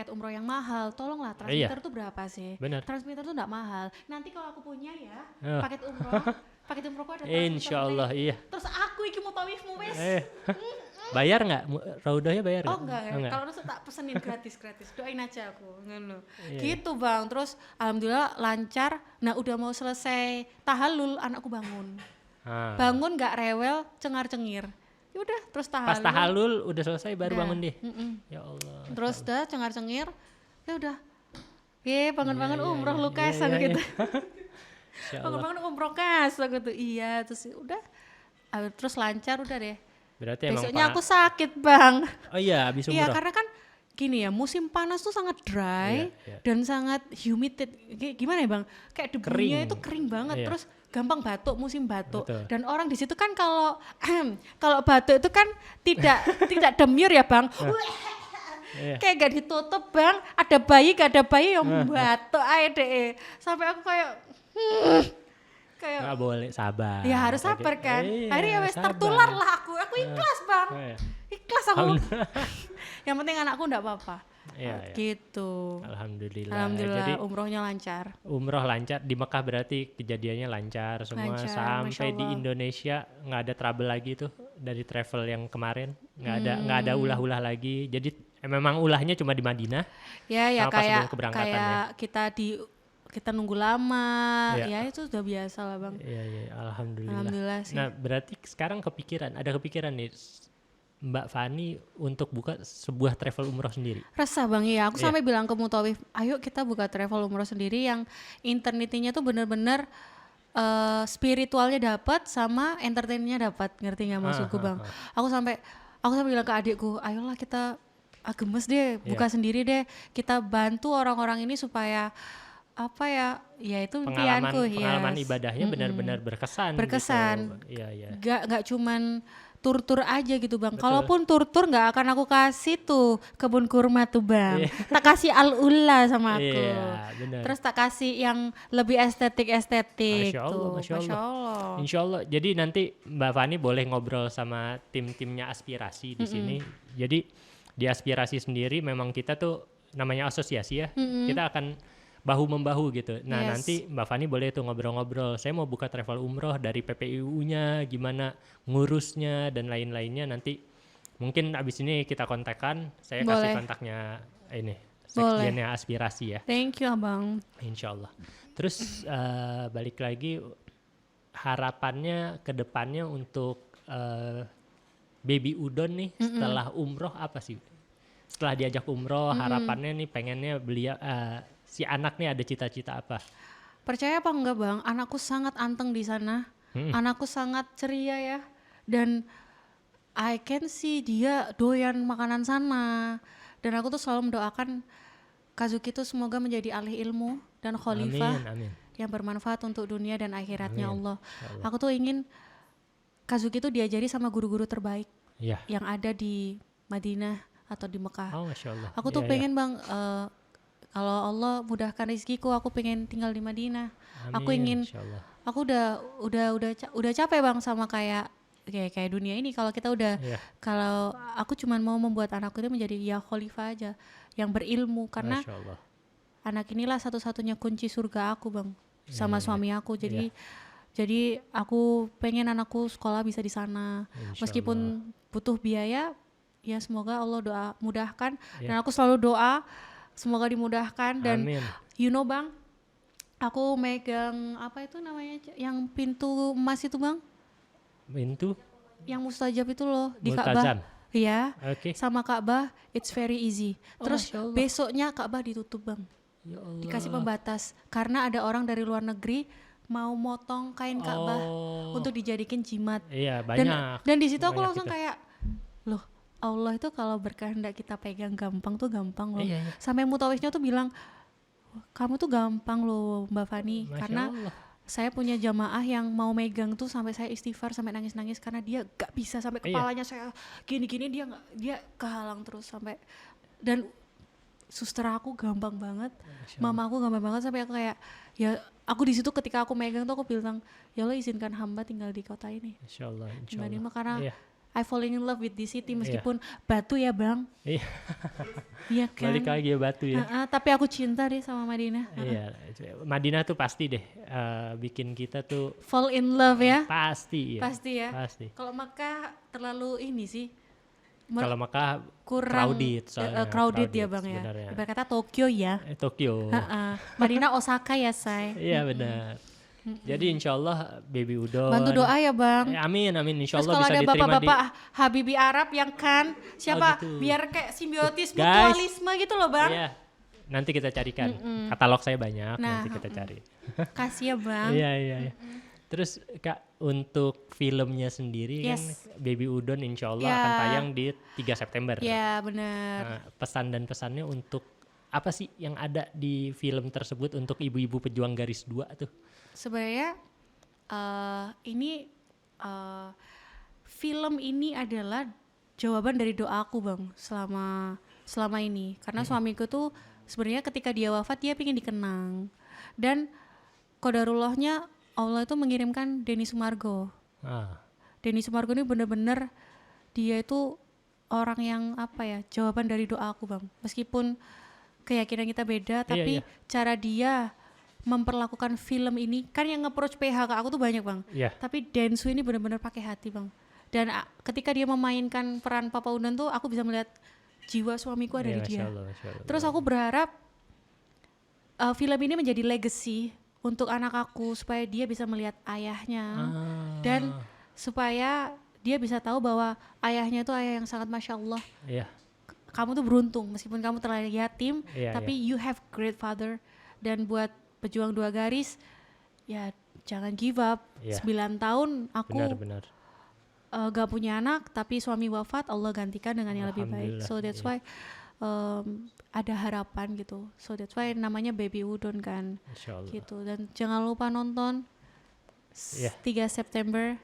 umroh yang mahal, tolonglah transmitter tuh berapa sih? Benar. Transmitter tuh enggak mahal. Nanti kalau aku punya ya Oh. paket umrohku ada transmitter. Insya Allah nih. iya. Terus aku iki mau tawifmu wes. Bayar nggak? Raudahnya bayar Oh nggak? enggak. Kalau nusuk tak pesenin gratis. Doain aja aku. Ngono. Iya. Gitu Bang. Terus alhamdulillah lancar. Nah, udah mau selesai tahallul anakku bangun. Ah. Bangun enggak rewel, cengar-cengir. Ya udah, terus tahallul. Pas tahallul udah selesai baru Udah. bangun deh. Mm-mm. Ya Allah. Terus dah cengar-cengir. Ya udah. Bangun-bangun Iya, umroh iya, lu iya, gitu. iya. Insya Allah. Bangun-bangun umroh kas gitu. Iya, terus udah. Terus lancar udah deh. Berarti emang Besoknya aku sakit, Bang. Oh iya, habis Iya, umroh. karena kan gini ya, musim panas tuh sangat dry Iya, iya. dan sangat humid. Gimana ya, Bang? Kayak debunya Kering. itu kering banget. Iya. Terus gampang batuk, musim batuk. Betul. Dan orang di situ kan kalau kalau batuk itu kan tidak demir ya, Bang. Iya. Kayak gak ditutup, Bang. Ada bayi, gak ada bayi yang batuk aja deh. Sampai aku kayak kayak Nggak boleh sabar. ya harus Kayak sabar gitu. kan. Iya, Akhirnya ya wes sabar. tertular lah aku ikhlas, Bang. Oh, iya. Ikhlas aku. Yang penting anakku enggak apa-apa. Iya, iya. Gitu. Alhamdulillah. Alhamdulillah Jadi umrohnya lancar. umroh lancar di Mekah, berarti kejadiannya lancar semua Lancar, sampai Masya di Allah. Indonesia nggak ada trouble lagi tuh dari travel yang kemarin, nggak ada ulah-ulah lagi. Jadi memang ulahnya cuma di Madinah. Ya sama pas sebelum keberangkatan ya. kayak kita nunggu lama, Iya. ya itu udah biasa lah bang. Iya, alhamdulillah. Alhamdulillah sih. Nah, berarti sekarang ada kepikiran nih Mbak Fani untuk buka sebuah travel umroh sendiri. Resah bang, ya aku Iya. sampai bilang ke Mutawif, ayo kita buka travel umroh sendiri yang internetnya tuh bener-bener spiritualnya dapat sama entertainnya dapat, ngerti nggak maksudku bang? Aku sampai bilang ke adikku, ayolah kita gemes deh, buka sendiri deh, kita bantu orang-orang ini supaya apa ya itu impianku. Pengalaman ibadahnya benar-benar berkesan. Gitu. Iya. Gak cuman tur-tur aja gitu bang. Betul. Kalaupun tur-tur nggak akan aku kasih tuh kebun kurma tuh bang. Tak kasih al-ula sama aku. Iya, benar. Terus tak kasih yang lebih estetik Masya tuh. Allah. Insya Allah. Jadi nanti Mbak Fani boleh ngobrol sama tim-timnya aspirasi di sini. Jadi di aspirasi sendiri memang kita tuh namanya asosiasi ya. Kita akan bahu-membahu gitu. Nah nanti Mbak Fani boleh tuh ngobrol-ngobrol. Saya mau buka travel umroh dari PPIU-nya, gimana ngurusnya dan lain-lainnya. Nanti mungkin abis ini kita kontakkan. Saya kasih kontaknya ini sekjennya aspirasi ya. Thank you abang. Insya Allah. Terus balik lagi harapannya ke depannya untuk Baby Udon nih setelah umroh apa sih? Setelah diajak umroh harapannya nih pengennya beliau si anak nih ada cita-cita apa? Percaya apa enggak bang, anakku sangat anteng di sana, anakku sangat ceria ya, dan I can see dia doyan makanan sana, dan aku tuh selalu mendoakan Kazuki tuh semoga menjadi ahli ilmu dan khalifah Amin. yang bermanfaat untuk dunia dan akhiratnya Allah. Aku tuh ingin Kazuki tuh diajari sama guru-guru terbaik yang ada di Madinah atau di Mekah. Oh, Masya Allah. Aku tuh pengen bang, kalau Allah mudahkan rezekiku, aku pengen tinggal di Madinah. Amin, aku ingin, aku udah capek bang sama kayak dunia ini. Kalau kita kalau aku cuman mau membuat anakku itu menjadi ya khalifah aja, yang berilmu, karena anak inilah satu-satunya kunci surga aku bang, sama suami aku. Jadi aku pengen anakku sekolah bisa di sana, meskipun butuh biaya. Ya semoga Allah mudahkan dan aku selalu doa semoga dimudahkan dan you know bang, aku megang apa itu namanya yang pintu emas itu bang, pintu yang mustajab itu loh di Ka'bah, ya sama Ka'bah it's very easy. Terus besoknya Ka'bah ditutup bang, dikasih pembatas karena ada orang dari luar negeri mau motong kain Ka'bah untuk dijadikan jimat. Iya banyak. Dan di situ aku langsung kayak loh, Allah itu kalau berkehendak kita pegang gampang tuh gampang loh. Sampai Mutawifnya tuh bilang, kamu tuh gampang loh Mbak Fani. Masya karena Allah. Saya punya jamaah yang mau megang tuh sampai saya istighfar, sampai nangis-nangis karena dia gak bisa, sampai kepalanya saya gini-gini dia kehalang terus sampai. Dan suster aku gampang banget, mama aku gampang banget, sampai aku kayak ya aku di situ ketika aku megang tuh aku bilang, ya Allah izinkan hamba tinggal di kota ini. Insya Allah. Karena I falling in love with this city meskipun batu ya bang. Iya kan. Balik lagi ya batu ya. Tapi aku cinta deh sama Madinah. Iya, Madinah tuh pasti deh bikin kita tuh fall in love ya. Pasti ya. Pasti. Kalau Makkah terlalu ini sih. Kalau Makkah kurang crowded ya bang ya. Sebenarnya. Ibarat kata Tokyo ya. Tokyo. Madinah Osaka ya say. Iya benar. Jadi insya Allah Baby Udon. Bantu doa ya bang. Amin. Insya Allah bisa diterima. Terus kalau ada bapak-bapak Habibi Arab yang kan siapa gitu. biar kayak simbiotis mutualisme gitu loh bang. Iya. Nanti kita carikan. Katalog saya banyak. Nanti kita cari. Kasih ya bang. Iya. Terus Kak untuk filmnya sendiri kan Baby Udon insya Allah akan tayang di 3 September. Iya benar. Nah, pesan dan pesannya untuk apa sih yang ada di film tersebut untuk ibu-ibu pejuang garis 2 tuh? Sebenarnya ini film ini adalah jawaban dari doaku bang selama ini, karena suamiku tuh sebenarnya ketika dia wafat dia pengen dikenang, dan qadarullahnya Allah itu mengirimkan Denny Sumargo. Denny Sumargo ini benar-benar dia itu orang yang apa ya, jawaban dari doaku bang, meskipun keyakinan kita beda tapi cara dia memperlakukan film ini kan, yang nge-approach PH ke aku tuh banyak bang, tapi Densu ini benar-benar pakai hati bang. Dan ketika dia memainkan peran Papa Udan tuh aku bisa melihat jiwa suamiku ada Ya, di dia. Masya Allah. Terus aku berharap film ini menjadi legacy untuk anak aku supaya dia bisa melihat ayahnya dan supaya dia bisa tahu bahwa ayahnya itu ayah yang sangat Masya Allah. Iya. Kamu tuh beruntung meskipun kamu terlahir yatim, Iya, tapi you have great father. Dan buat pejuang 2 garis, ya jangan give up. Iya. 9 tahun aku Benar. gak punya anak, tapi suami wafat, Allah gantikan dengan yang lebih baik. Alhamdulillah, So that's why ada harapan gitu. So that's why namanya Baby Udon kan. Masya Allah. Gitu. Dan jangan lupa nonton Iya. 3 September.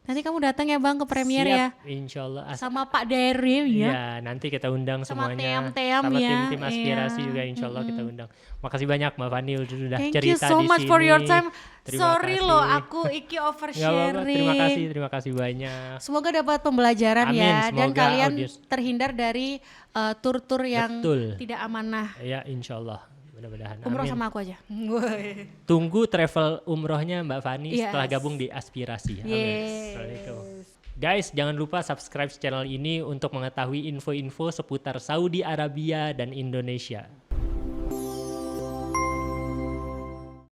Nanti kamu datang ya Bang ke premier Siap, ya. Insya Allah. Sama Pak Dery ya. Ya, nanti kita undang Sama semuanya. Team-Team sama ya, tim-tim aspirasi iya. juga Insya Allah kita undang. Makasih banyak Mbak Fani sudah Thank cerita you so di much sini. for your time. Terima Sorry kasih. loh aku Iki Nggak apa-apa, oversharing. terima kasih banyak. Semoga dapat pembelajaran Amin, ya dan semoga kalian audiens- terhindar dari tur-tur yang Betul. tidak amanah. Ya, Insya Allah. Mudah-mudahan. Umroh Amin. sama aku aja. Tunggu travel umrohnya Mbak Fani Yes. setelah gabung di Aspirasi. Amin. Yes. Assalamualaikum. Guys, jangan lupa subscribe channel ini untuk mengetahui info-info seputar Saudi Arabia dan Indonesia.